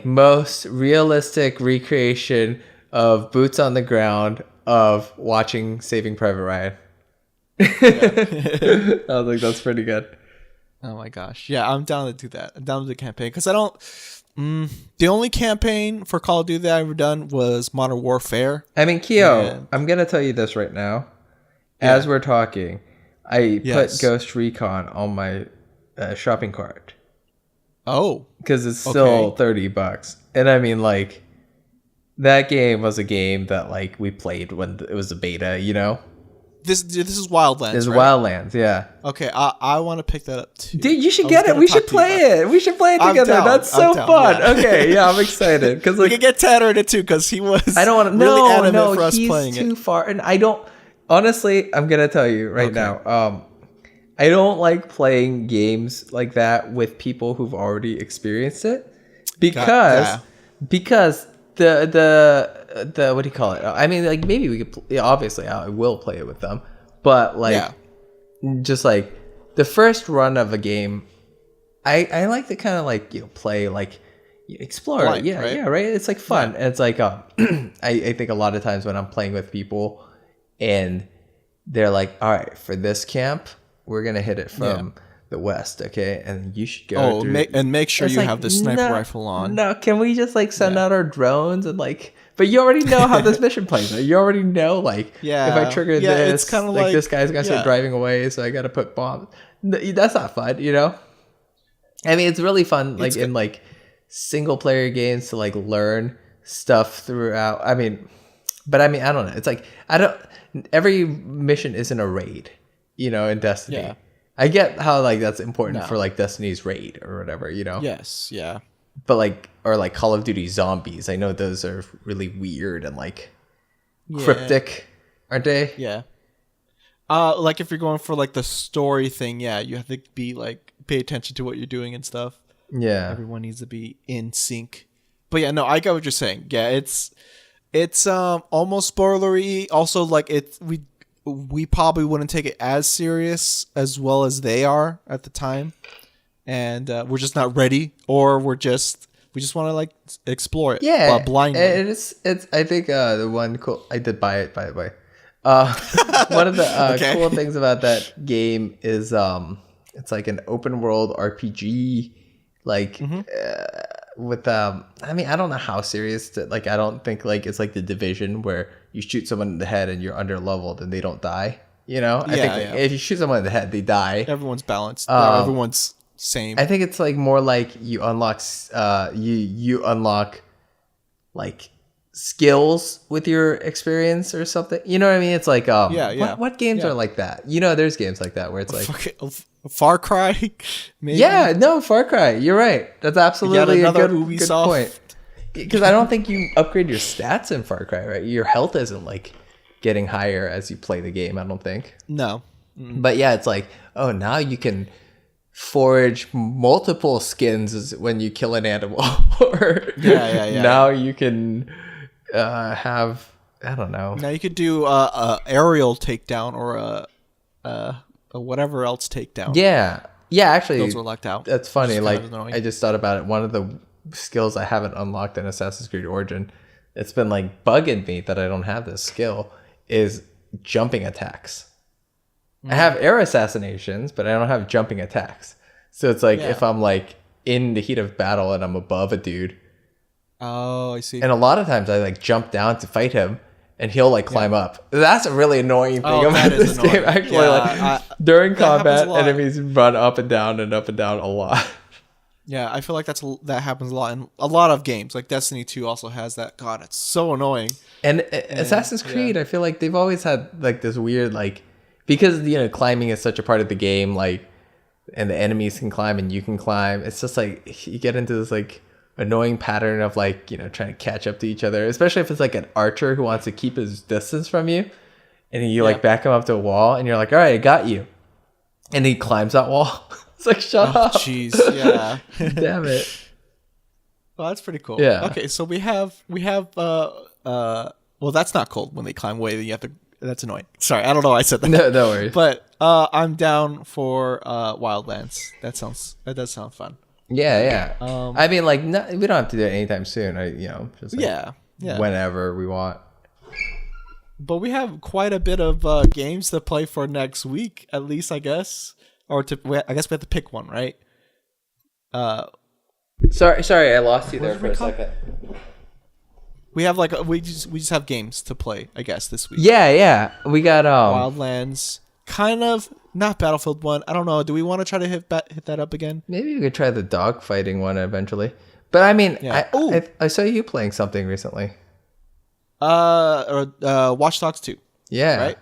most realistic recreation of boots on the ground of watching Saving Private Ryan. I was like, that's pretty good. Oh my gosh. Yeah, I'm down to do that. I'm down to do the campaign because I don't. The only campaign for Call of Duty that I've ever done was Modern Warfare. I mean, Kyo, I'm going to tell you this right now. Yeah. As we're talking, I put Ghost Recon on my shopping cart. Oh. Because it's still $30. And I mean, like, that game was a game that, like, we played when it was a beta, you know? This is Wildlands. This is Wildlands, yeah. Okay, I want to pick that up too. Dude, you should get it. We should play it. We should play it together. That's so fun. Yeah. Okay, yeah, I'm excited because we can get Tanner in it too because he was. I don't want to. Really adamant for us he's playing too far, and I don't. Honestly, I'm gonna tell you right now. I don't like playing games like that with people who've already experienced it because the what do you call it? I mean, like maybe we could. Obviously, I will play it with them, but like just like the first run of a game, I like to kind of like play like explore. Blind, Yeah, right? yeah, right. It's like fun. And it's like I think a lot of times when I'm playing with people and they're like, all right, for this camp, we're gonna hit it from the west, okay? And you should go through make sure you have the sniper rifle on. No, can we just like send out our drones and like? But you already know how this mission plays. Right? You already know like if I trigger this, it's kind of like this guy's gonna start driving away, so I gotta put bombs. That's not fun, you know. I mean, it's really fun, like in like single player games to like learn stuff throughout. I mean, I don't know. It's like every mission isn't a raid, you know, in Destiny. Yeah. I get how like that's important for like Destiny's raid or whatever, you know. Yes, yeah. But like or like Call of Duty Zombies, I know those are really weird and like cryptic, aren't they? Yeah. Like if you're going for like the story thing, you have to be like pay attention to what you're doing and stuff. Yeah. Everyone needs to be in sync. But yeah, no, I get what you're saying. Yeah, it's almost spoilery. Also, like we probably wouldn't take it as serious as well as they are at the time, and we're just not ready, or we just want to like explore it. Yeah, blindly. It's. I think the one cool. I did buy it, by the way. One of the cool things about that game is it's like an open world RPG, like with I mean, I don't know how serious like I don't think like it's like The Division where you shoot someone in the head and you're under leveled and they don't die, you know. I think if you shoot someone in the head they die. Everyone's balanced. Everyone's same. I think it's like more like you unlock you unlock like skills with your experience or something, you know what I mean? It's like what games are like that, you know? There's games like that where it's like Far Cry, maybe. Yeah, no, Far Cry. You're right. That's absolutely a good point. Because I don't think you upgrade your stats in Far Cry, right? Your health isn't like getting higher as you play the game, I don't think. No. But yeah, it's like, oh, now you can forage multiple skins when you kill an animal. Or now you can have, I don't know. Now you could do a aerial takedown or a whatever else takedown. Yeah, actually, those were locked out. That's funny. Like I just thought about it. One of the skills I haven't unlocked in Assassin's Creed Origin, it's been like bugging me that I don't have this skill, is jumping attacks. I have air assassinations, but I don't have jumping attacks. So it's like if I'm like in the heat of battle and I'm above a dude. Oh, I see. And a lot of times I like jump down to fight him. And he'll like climb up. That's a really annoying thing about this game. Actually, during combat, enemies run up and down a lot. Yeah, I feel like that happens a lot in a lot of games. Like Destiny 2 also has that. God, it's so annoying. And Assassin's Creed, I feel like they've always had like this weird like, because climbing is such a part of the game, like, and the enemies can climb and you can climb. It's just like you get into this like annoying pattern of like trying to catch up to each other, especially if it's like an archer who wants to keep his distance from you, and you like back him up to a wall and you're like, all right, I got you, and he climbs that wall. It's like, shut up. Jeez. Yeah. Damn it. Well, that's pretty cool. Yeah. Okay, so we have well, that's not cool when they climb away. You have to. That's annoying. Sorry, I don't know why I said that. No worries. But I'm down for Wildlands. That does sound fun. Yeah. I mean, like, we don't have to do it anytime soon. Just like whenever we want. But we have quite a bit of games to play for next week, at least, I guess. Or I guess we have to pick one, right? Sorry, I lost you there for a second. We have we just have games to play, I guess, this week. Yeah. We got Wildlands, kind of. Not Battlefield 1. I don't know. Do we want to try to hit that up again? Maybe we could try the dogfighting one eventually. But I mean, I saw you playing something recently. Watch Dogs 2. Yeah. Right?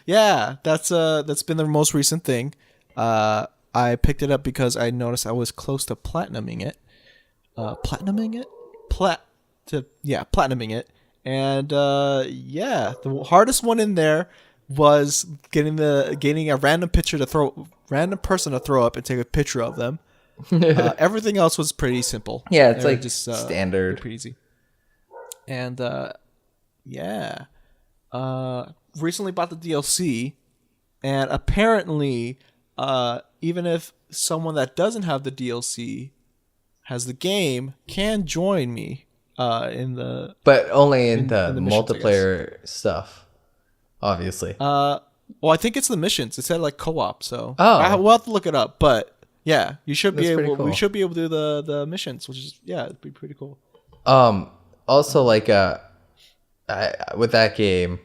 Yeah, that's been the most recent thing. I picked it up because I noticed I was close to platinuming it. Platinuming it? Platinuming it. And the hardest one in there was getting a random person to throw up and take a picture of them. Everything else was pretty simple. Yeah, it's like just standard, pretty easy. And recently bought the DLC, And apparently, even if someone that doesn't have the DLC has the game, can join me but only in the missions, multiplayer stuff, obviously. Well, I think it's the missions. It said like co-op, so we'll have to look it up. But yeah, you should be able. Cool. We should be able to do the missions, which is it'd be pretty cool. Also, like with that game,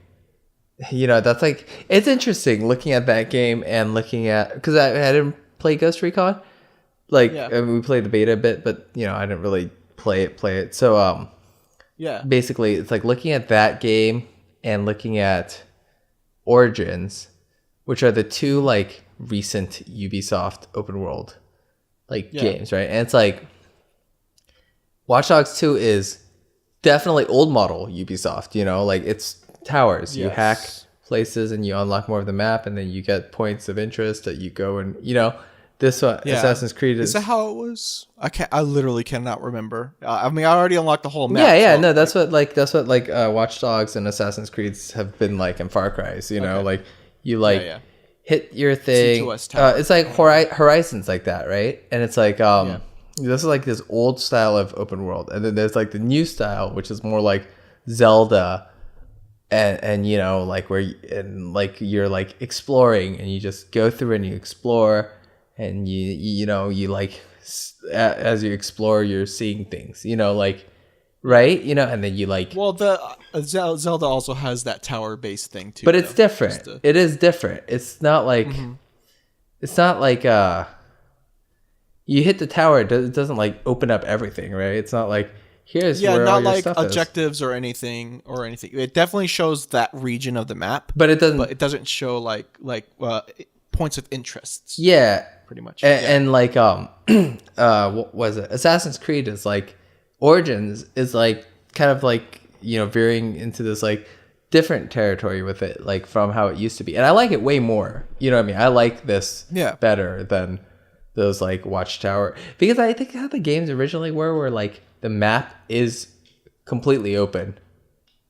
that's like, it's interesting looking at that game and looking at, because I didn't play Ghost Recon, like we played the beta a bit, but I didn't really play it. So basically it's like looking at that game and looking at Origins, which are the two like recent Ubisoft open world games, right? And it's like Watch Dogs 2 is definitely old model Ubisoft, like it's towers. You hack places and you unlock more of the map, and then you get points of interest that you go and this one, Assassin's Creed is that how it was? I literally cannot remember. I mean, I already unlocked the whole map. No, that's what Watch Dogs and Assassin's Creeds have been like in Far Cry's. Like you hit your thing. It's like Horizon's like that, right? And it's like this is like this old style of open world, and then there's like the new style, which is more like Zelda, and like where you're like exploring, and you just go through and you explore. And you like, as you explore, you're seeing things, like, right? And then you like. Well, the Zelda also has that tower-based thing too. But it's different. It is different. It's not like, it's not like you hit the tower. It doesn't like open up everything, right? It's not like here's where not all your like stuff objectives or anything. It definitely shows that region of the map, but it doesn't. But it doesn't show like points of interests. Yeah. Pretty much. And like what was it? Assassin's Creed is like Origins is like kind of like veering into this like different territory with it, like from how it used to be. And I like it way more. You know what I mean? I like this better than those like Watchtower, because I think how the games originally were like the map is completely open,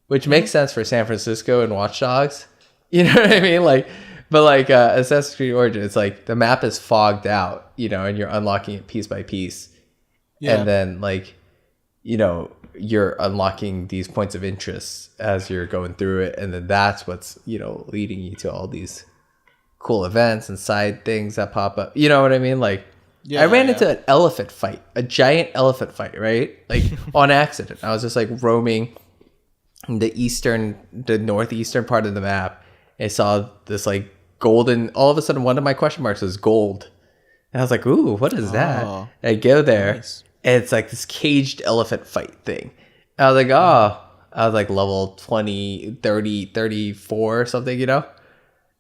which makes sense for San Francisco and Watch Dogs. You know what I mean? Like. But like Assassin's Creed Origin, it's like the map is fogged out, and you're unlocking it piece by piece. Yeah. And then like, you're unlocking these points of interest as you're going through it. And then that's what's, leading you to all these cool events and side things that pop up. You know what I mean? Like I ran into an elephant fight, a giant elephant fight, right? Like on accident. I was just like roaming the northeastern part of the map. I saw this like golden, all of a sudden one of my question marks was gold, and I was like, ooh, what is that? And I go there, and it's like this caged elephant fight thing. And I was like, I was like level 20 30 34 or something. I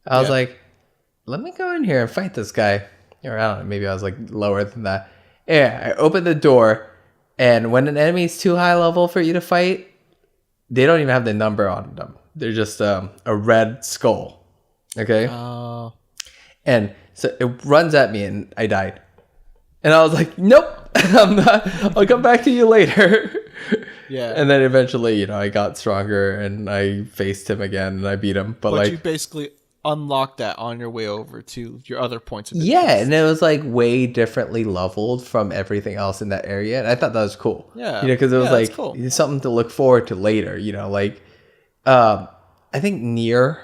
was like, let me go in here and fight this guy. Or I don't know, maybe I was like lower than that. I opened the door, and when an enemy is too high level for you to fight, they don't even have the number on them. They're just a red skull. Okay. And so it runs at me, and I died. And I was like, nope, I'm not. I'll come back to you later. Yeah. And then eventually, I got stronger, and I faced him again, and I beat him. But like, you basically unlocked that on your way over to your other points of interest. Yeah, and it was like way differently leveled from everything else in that area, and I thought that was cool. Yeah. Because it was like cool. Something to look forward to later. Like, I think Nier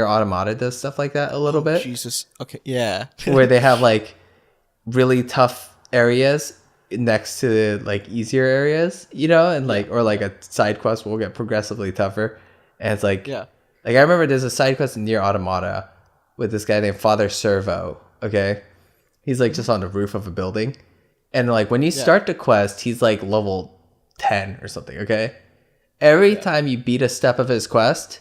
Automata does stuff like that a little bit. Jesus. Okay. Yeah. Where they have like really tough areas next to like easier areas, and like, or like a side quest will get progressively tougher. And it's like, like I remember there's a side quest in Nier Automata with this guy named Father Servo. Okay. He's like just on the roof of a building. And like when you start the quest, he's like level 10 or something. Okay. Every time you beat a step of his quest,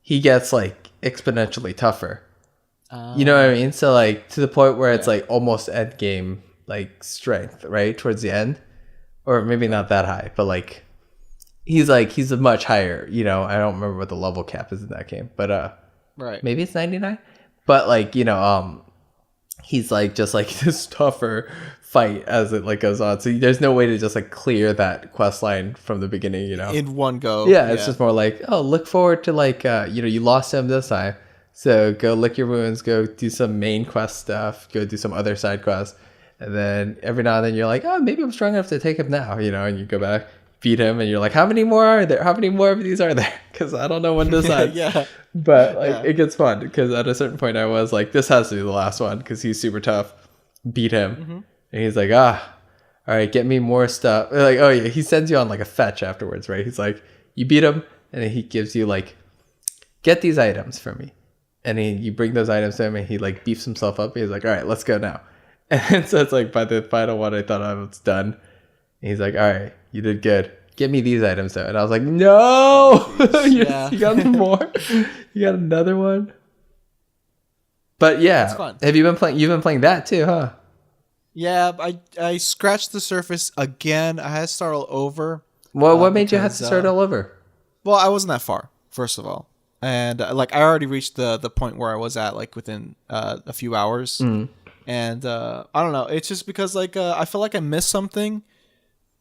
he gets like exponentially tougher. You know what I mean? So like to the point where it's like almost end game like strength, right? Towards the end. Or maybe not that high, but like he's a much higher, I don't remember what the level cap is in that game, but maybe it's 99. But like, he's like just like this tougher fight as it like goes on. So there's no way to just like clear that quest line from the beginning, in one go. Yeah, it's just more like, oh, look forward to like you lost him this time, So go lick your wounds, go do some main quest stuff, go do some other side quests. And then every now and then you're like, oh, maybe I'm strong enough to take him now, and you go back, beat him, and you're like, how many more are there? How many more of these are there? Because I don't know when to decide. Yeah. But it gets fun because at a certain point I was like, this has to be the last one because he's super tough. Beat him. And he's like, all right, get me more stuff. Like, oh yeah, he sends you on like a fetch afterwards, right? He's like, you beat him, and then he gives you like, get these items for me. And you bring those items to him, and he like beefs himself up. He's like, all right, let's go now. And so it's like by the final one, I thought I was done. And he's like, all right, you did good. Get me these items though. And I was like, no, you got more. You got another one. But yeah, it's fun. Have you been playing? You've been playing that too, huh? Yeah, I scratched the surface again. I had to start all over. Well, what made you have to start all over? Well, I wasn't that far, first of all. And like I already reached the point where I was at like within a few hours, and I don't know. It's just because like I feel like I missed something,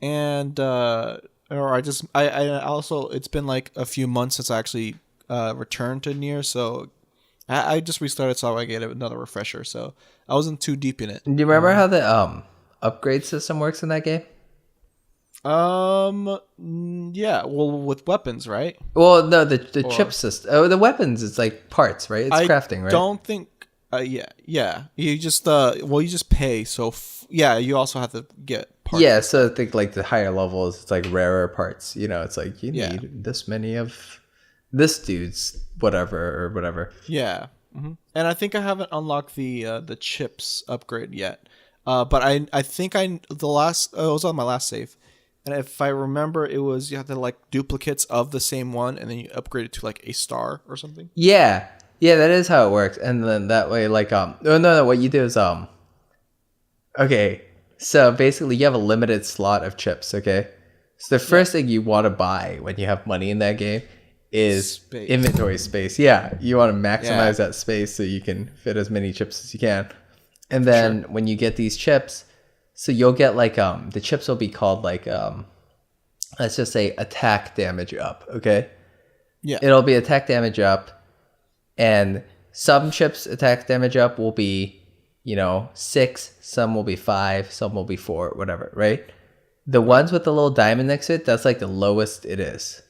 and or I also it's been like a few months since I actually returned to Nier, so I just restarted so I get another refresher. So I wasn't too deep in it. Do you remember how the upgrade system works in that game? Yeah, well, with weapons, right? Well, no, the chip system. Oh, the weapons, it's like parts, right? It's crafting, right? I don't think. Yeah. You just you just pay. So you also have to get parts. Yeah, so I think like the higher levels, it's like rarer parts. It's like you need this many of this dude's whatever. Yeah, and I think I haven't unlocked the chips upgrade yet. But I think it was on my last save. And if I remember, it was you have to like duplicates of the same one, and then you upgrade it to like a star or something. Yeah, that is how it works. And then that way, like no, what you do is okay. So basically, you have a limited slot of chips. Okay, so the first thing you want to buy when you have money in that game is inventory space. Yeah, you want to maximize that space so you can fit as many chips as you can. And then when you get these chips. So you'll get like the chips will be called like let's just say attack damage up, okay? Yeah. It'll be attack damage up, and some chips attack damage up will be, 6, some will be 5, some will be 4, whatever, right? The ones with the little diamond next to it, that's like the lowest it is.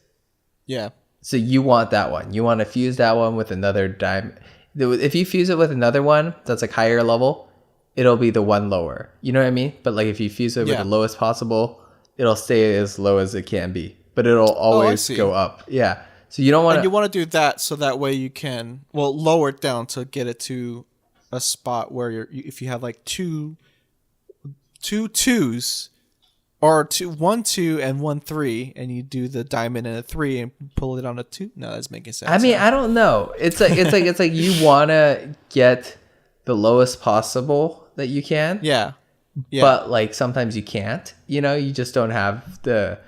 Yeah. So you want that one. You want to fuse that one with another diamond. If you fuse it with another one that's like higher level, it'll be the one lower. You know what I mean? But like if you fuse it with the lowest possible, it'll stay as low as it can be. But it'll always go up. Yeah. So you don't want to... And you want to do that so that way you can, lower it down to get it to a spot where if you have like two twos, or one 2 and one 3, and you do the diamond and a 3 and pull it on a 2. No, that's making sense. I mean, I don't know. It's like you want to get the lowest possible that you can. Yeah. But like sometimes you can't, you just don't have the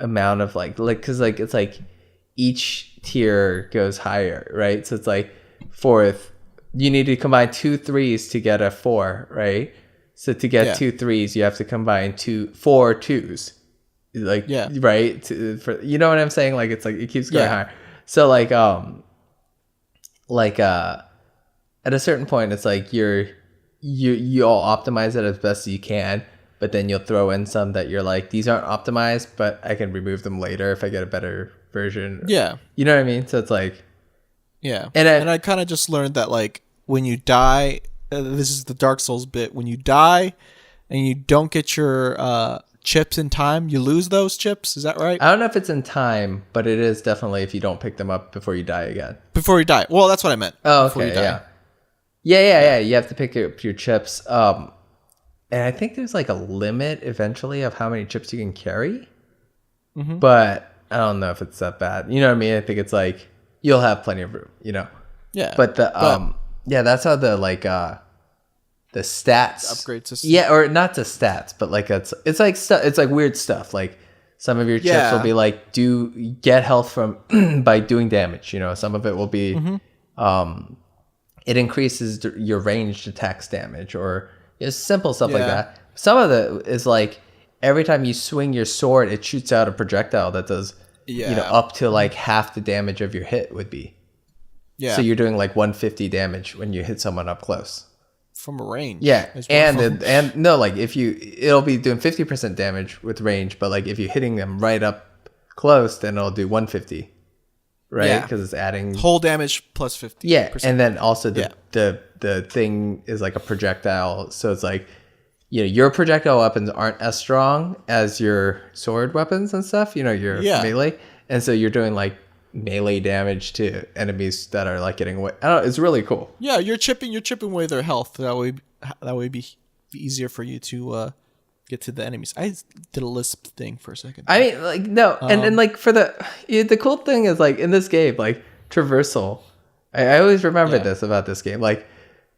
amount of because like it's like each tier goes higher, right? So it's like fourth, you need to combine 2 3s to get a 4, right? So to get 2 3s, you have to combine 4 2s, right? You know what I'm saying? Like it's like it keeps going higher. So like at a certain point, it's like you'll optimize it as best as you can, but then you'll throw in some that you're like, these aren't optimized, but I can remove them later if I get a better version. Yeah. You know what I mean? So it's like... Yeah. And I kind of just learned that like when you die, this is the Dark Souls bit, when you die and you don't get your chips in time, you lose those chips. Is that right? I don't know if it's in time, but it is definitely if you don't pick them up before you die again. Before you die. Well, that's what I meant. Oh, okay, yeah. You have to pick up your chips. And I think there's like a limit eventually of how many chips you can carry. Mm-hmm. But I don't know if it's that bad. You know what I mean? I think it's like you'll have plenty of room, Yeah. But that's how the like the stats upgrade system. Yeah, or not the stats, but like it's like weird stuff. Like some of your chips will be like get health from by doing damage. Some of it will be it increases your ranged attacks damage, or simple stuff like that. Some of it is like every time you swing your sword, it shoots out a projectile that does up to like half the damage of your hit would be. Yeah. So you're doing like 150 damage when you hit someone up close. From a range. Yeah, and no, like it'll be doing 50% damage with range, but like if you're hitting them right up close, then it'll do 150, right? Because it's adding whole damage plus 50. Yeah, and then also the thing is like a projectile, so it's like your projectile weapons aren't as strong as your sword weapons and stuff. Your melee, and so you're doing like melee damage to enemies that are like getting away. I don't know, it's really cool. Yeah, you're chipping away their health. That way be easier for you to get to the enemies. I did a lisp thing for a second. I mean, like no, and like for the cool thing is like in this game, like traversal. I always remember this about this game. Like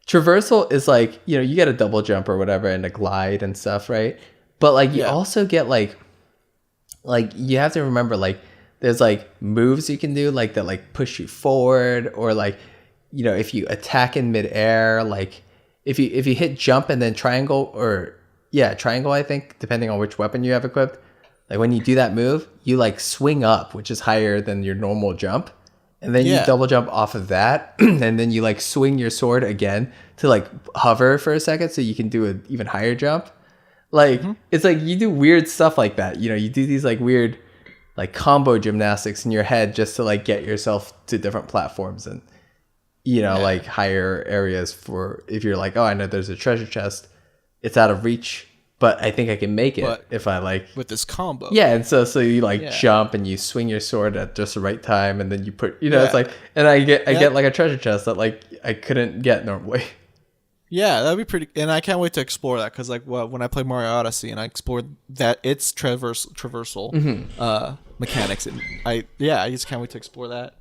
traversal is like you get a double jump or whatever and a glide and stuff, right? But like you also get like you have to remember like. There's like moves you can do like that like push you forward, or like if you attack in midair, like if you hit jump and then triangle triangle, I think, depending on which weapon you have equipped, like when you do that move you like swing up, which is higher than your normal jump, and then you double jump off of that and then you like swing your sword again to like hover for a second so you can do an even higher jump. Like it's like you do weird stuff like that, you do these like weird like combo gymnastics in your head just to like get yourself to different platforms and like higher areas for if you're like, oh, I know there's a treasure chest, it's out of reach, but I think I can make it if I like with this combo. Yeah, and so you like jump and you swing your sword at just the right time, and then you put it's like, and I get like a treasure chest that like I couldn't get normally. Yeah, that'd be pretty, and I can't wait to explore that because like when I played Mario Odyssey and I explored that its traversal mechanics, and I just can't wait to explore that.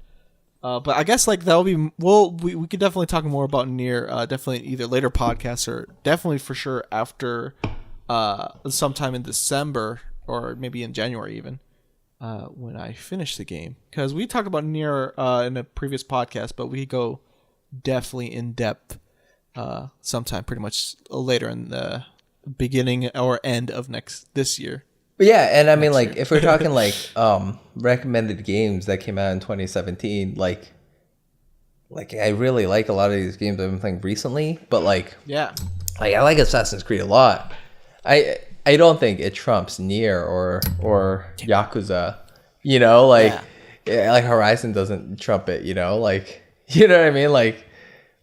But I guess like that'll be we could definitely talk more about Nier, definitely either later podcasts or definitely for sure after sometime in December or maybe in January even when I finish the game, because we talked about Nier in a previous podcast, but we go definitely in depth. Sometime pretty much later in the beginning or end of this year. But yeah, and I mean like if we're talking like recommended games that came out in 2017, like I really like a lot of these games I've been playing recently, but like I like Assassin's Creed a lot. I don't think it trumps Nier or Yakuza, like Horizon doesn't trump it, like what I mean, like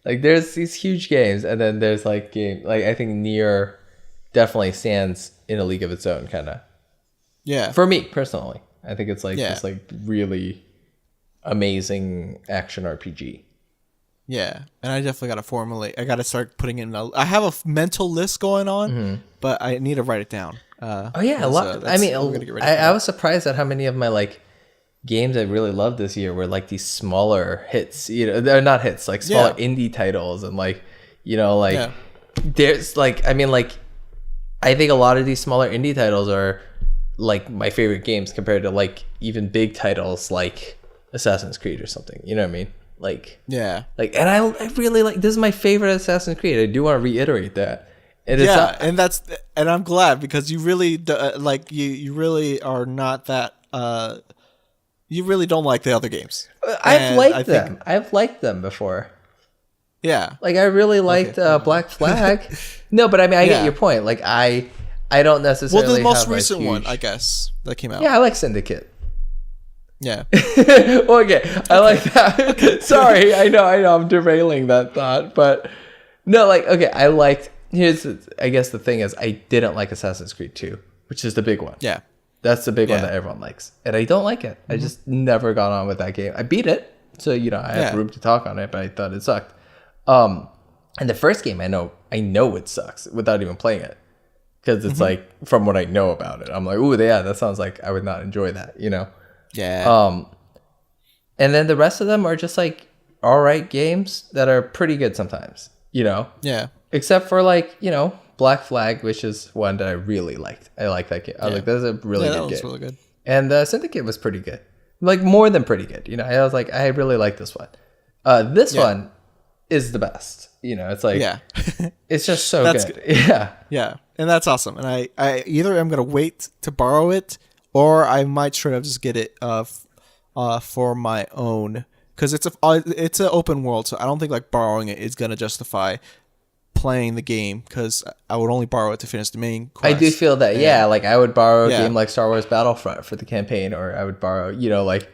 there's these huge games, and then there's like I think Nier definitely stands in a league of its own, kind of. Yeah. For me personally, I think it's like this like really amazing action RPG. Yeah, and I definitely got to formulate. I got to start putting in. I have a mental list going on, but I need to write it down. A lot. I mean, I was surprised at how many of my like games I really loved this year were like these smaller hits, they're not hits, like smaller indie titles, and like there's like, I mean, like I think a lot of these smaller indie titles are like my favorite games compared to like even big titles like Assassin's Creed or something, you know what I mean? Like like, and I really like, this is my favorite Assassin's Creed. I do want to reiterate that. And I'm glad, because you really like you really are not that you really don't like the other games. I've liked them. I've liked them before. Yeah. Like I really liked Black Flag. No, but I mean, I get your point. Like I don't necessarily. Well, the most have recent huge... one, I guess, that came out. Yeah, I like Syndicate. Yeah. Okay, I like that. Sorry, I know, I'm derailing that thought, but no, like, okay, I liked. I guess the thing is, I didn't like Assassin's Creed 2, which is the big one. Yeah. That's the big one that everyone likes, and I don't like it. I just never got on with that game. I beat it, so I have room to talk on it, but I thought it sucked. And the first game, I know it sucks without even playing it, because it's like, from what I know about it, I'm like, ooh, yeah, that sounds like I would not enjoy that, Yeah. And then the rest of them are just like all right games that are pretty good sometimes, Yeah. Except for like, Black Flag, which is one that I really liked. I like that game. I was like, that's a really good game. That was really good. And Syndicate was pretty good. Like more than pretty good. I was like, I really like this one. This one is the best. It's like, it's just so good. Yeah. Yeah. And that's awesome. And I either I'm going to wait to borrow it, or I might straight up just get it for my own because it's an open world, so I don't think like borrowing it is gonna justify playing the game, because I would only borrow it to finish the main quest. I do feel that, like I would borrow a game like Star Wars Battlefront for the campaign, or I would borrow, like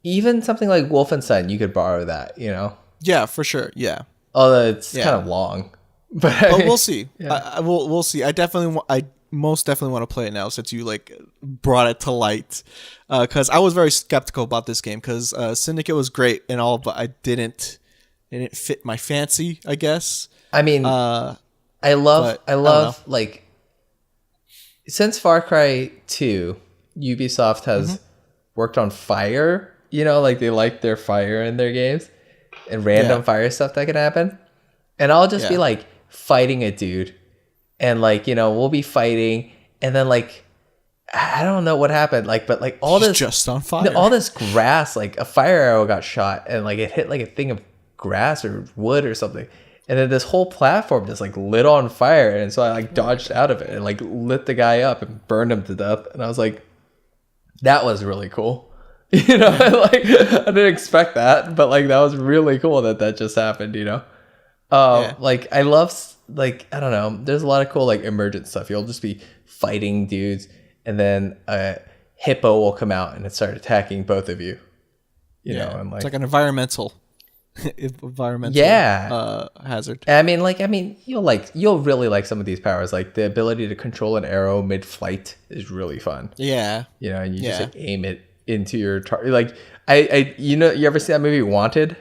even something like Wolfenstein, you could borrow that, Yeah, for sure. Yeah. Although it's kind of long, but we'll see. We'll see. I most definitely want to play it now, since you like brought it to light. Because I was very skeptical about this game, because Syndicate was great and all, but it didn't fit my fancy, I guess. I mean, I love like, since Far Cry 2, Ubisoft has worked on fire. Like they like their fire in their games, and random fire stuff that can happen. And I'll just be like fighting a dude, and like, we'll be fighting, and then like, I don't know what happened, like, but like all this just on fire, all this grass, like a fire arrow got shot, and like it hit like a thing of grass or wood or something, and then this whole platform just like lit on fire, and so I like dodged out of it and like lit the guy up and burned him to death, and I was like, that was really cool. Like I didn't expect that, but like that was really cool that just happened. Like I love, like, I don't know, there's a lot of cool like emergent stuff. You'll just be fighting dudes, and then a hippo will come out and it start attacking both of you. You know, and like it's like an environmental hazard. I mean, you'll really like some of these powers, like the ability to control an arrow mid-flight is really fun. Yeah. And you just like aim it into your target. Like you ever see that movie Wanted?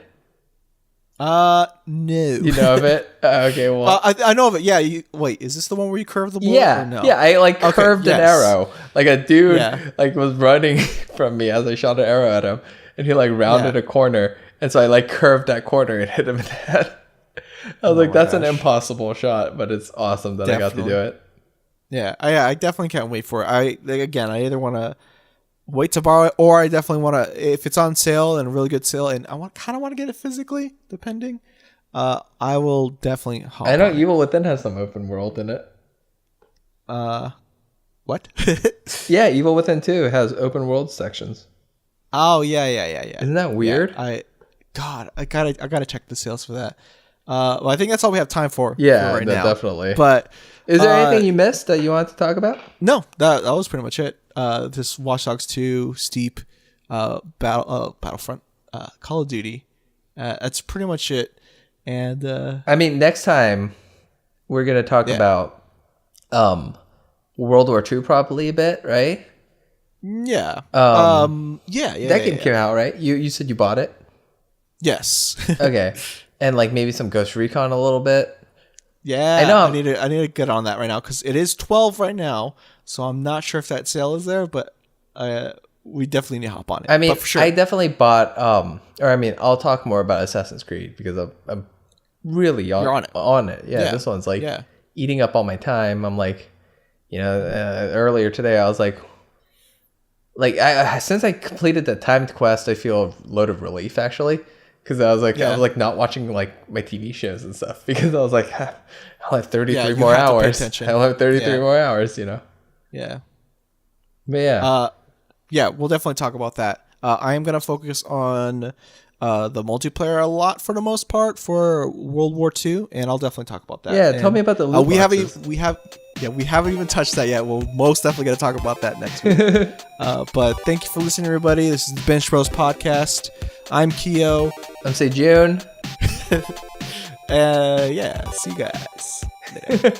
No. You know of it? Okay, well, I know of it. Yeah. Wait, is this the one where you curve the bullet? Yeah. Or no? Yeah. I like curved an arrow. Like a dude like was running from me as I shot an arrow at him, and he like rounded a corner, and so I like curved that corner and hit him in the head. I was like, that's an impossible shot, but it's awesome that I got to do it. Yeah. I definitely can't wait for it. I either want to wait to borrow it, or I definitely want to, if it's on sale and a really good sale, and I kind of want to get it physically, depending. I will definitely. I know Evil Within has some open world in it. What? Yeah, Evil Within 2 has open world sections. Oh yeah. Isn't that weird? I gotta check the sales for that. Well, I think that's all we have time for. Yeah, right now. Definitely. But is there anything you missed that you wanted to talk about? No, that was pretty much it. This Watch Dogs 2, Steep, Battlefront, Call of Duty. That's pretty much it. And I mean, next time we're gonna talk about World War II probably a bit, right? Yeah. That game came out, right? You said you bought it? Yes. Okay. And like maybe some Ghost Recon a little bit. Yeah, I know. I need to get on that right now, because it is 12 right now, so I'm not sure if that sale is there, but we definitely need to hop on it. I mean, for sure. I definitely bought I'll talk more about Assassin's Creed, because I'm really on it. Yeah, this one's like eating up all my time. I'm like, earlier today I was like I since I completed the timed quest, I feel a load of relief, actually. Because I was like not watching like my TV shows and stuff, because I was like, I'll have 33 more hours. I'll have 33 more hours, Yeah. But we'll definitely talk about that. I am gonna focus on the multiplayer a lot for the most part for World War II, and I'll definitely talk about that. Yeah, tell me about the loot boxes. we haven't even touched that yet. We'll most definitely gonna talk about that next week. But thank you for listening, everybody. This is the Binch Bros Podcast. I'm Keo. I'm June. See you guys later.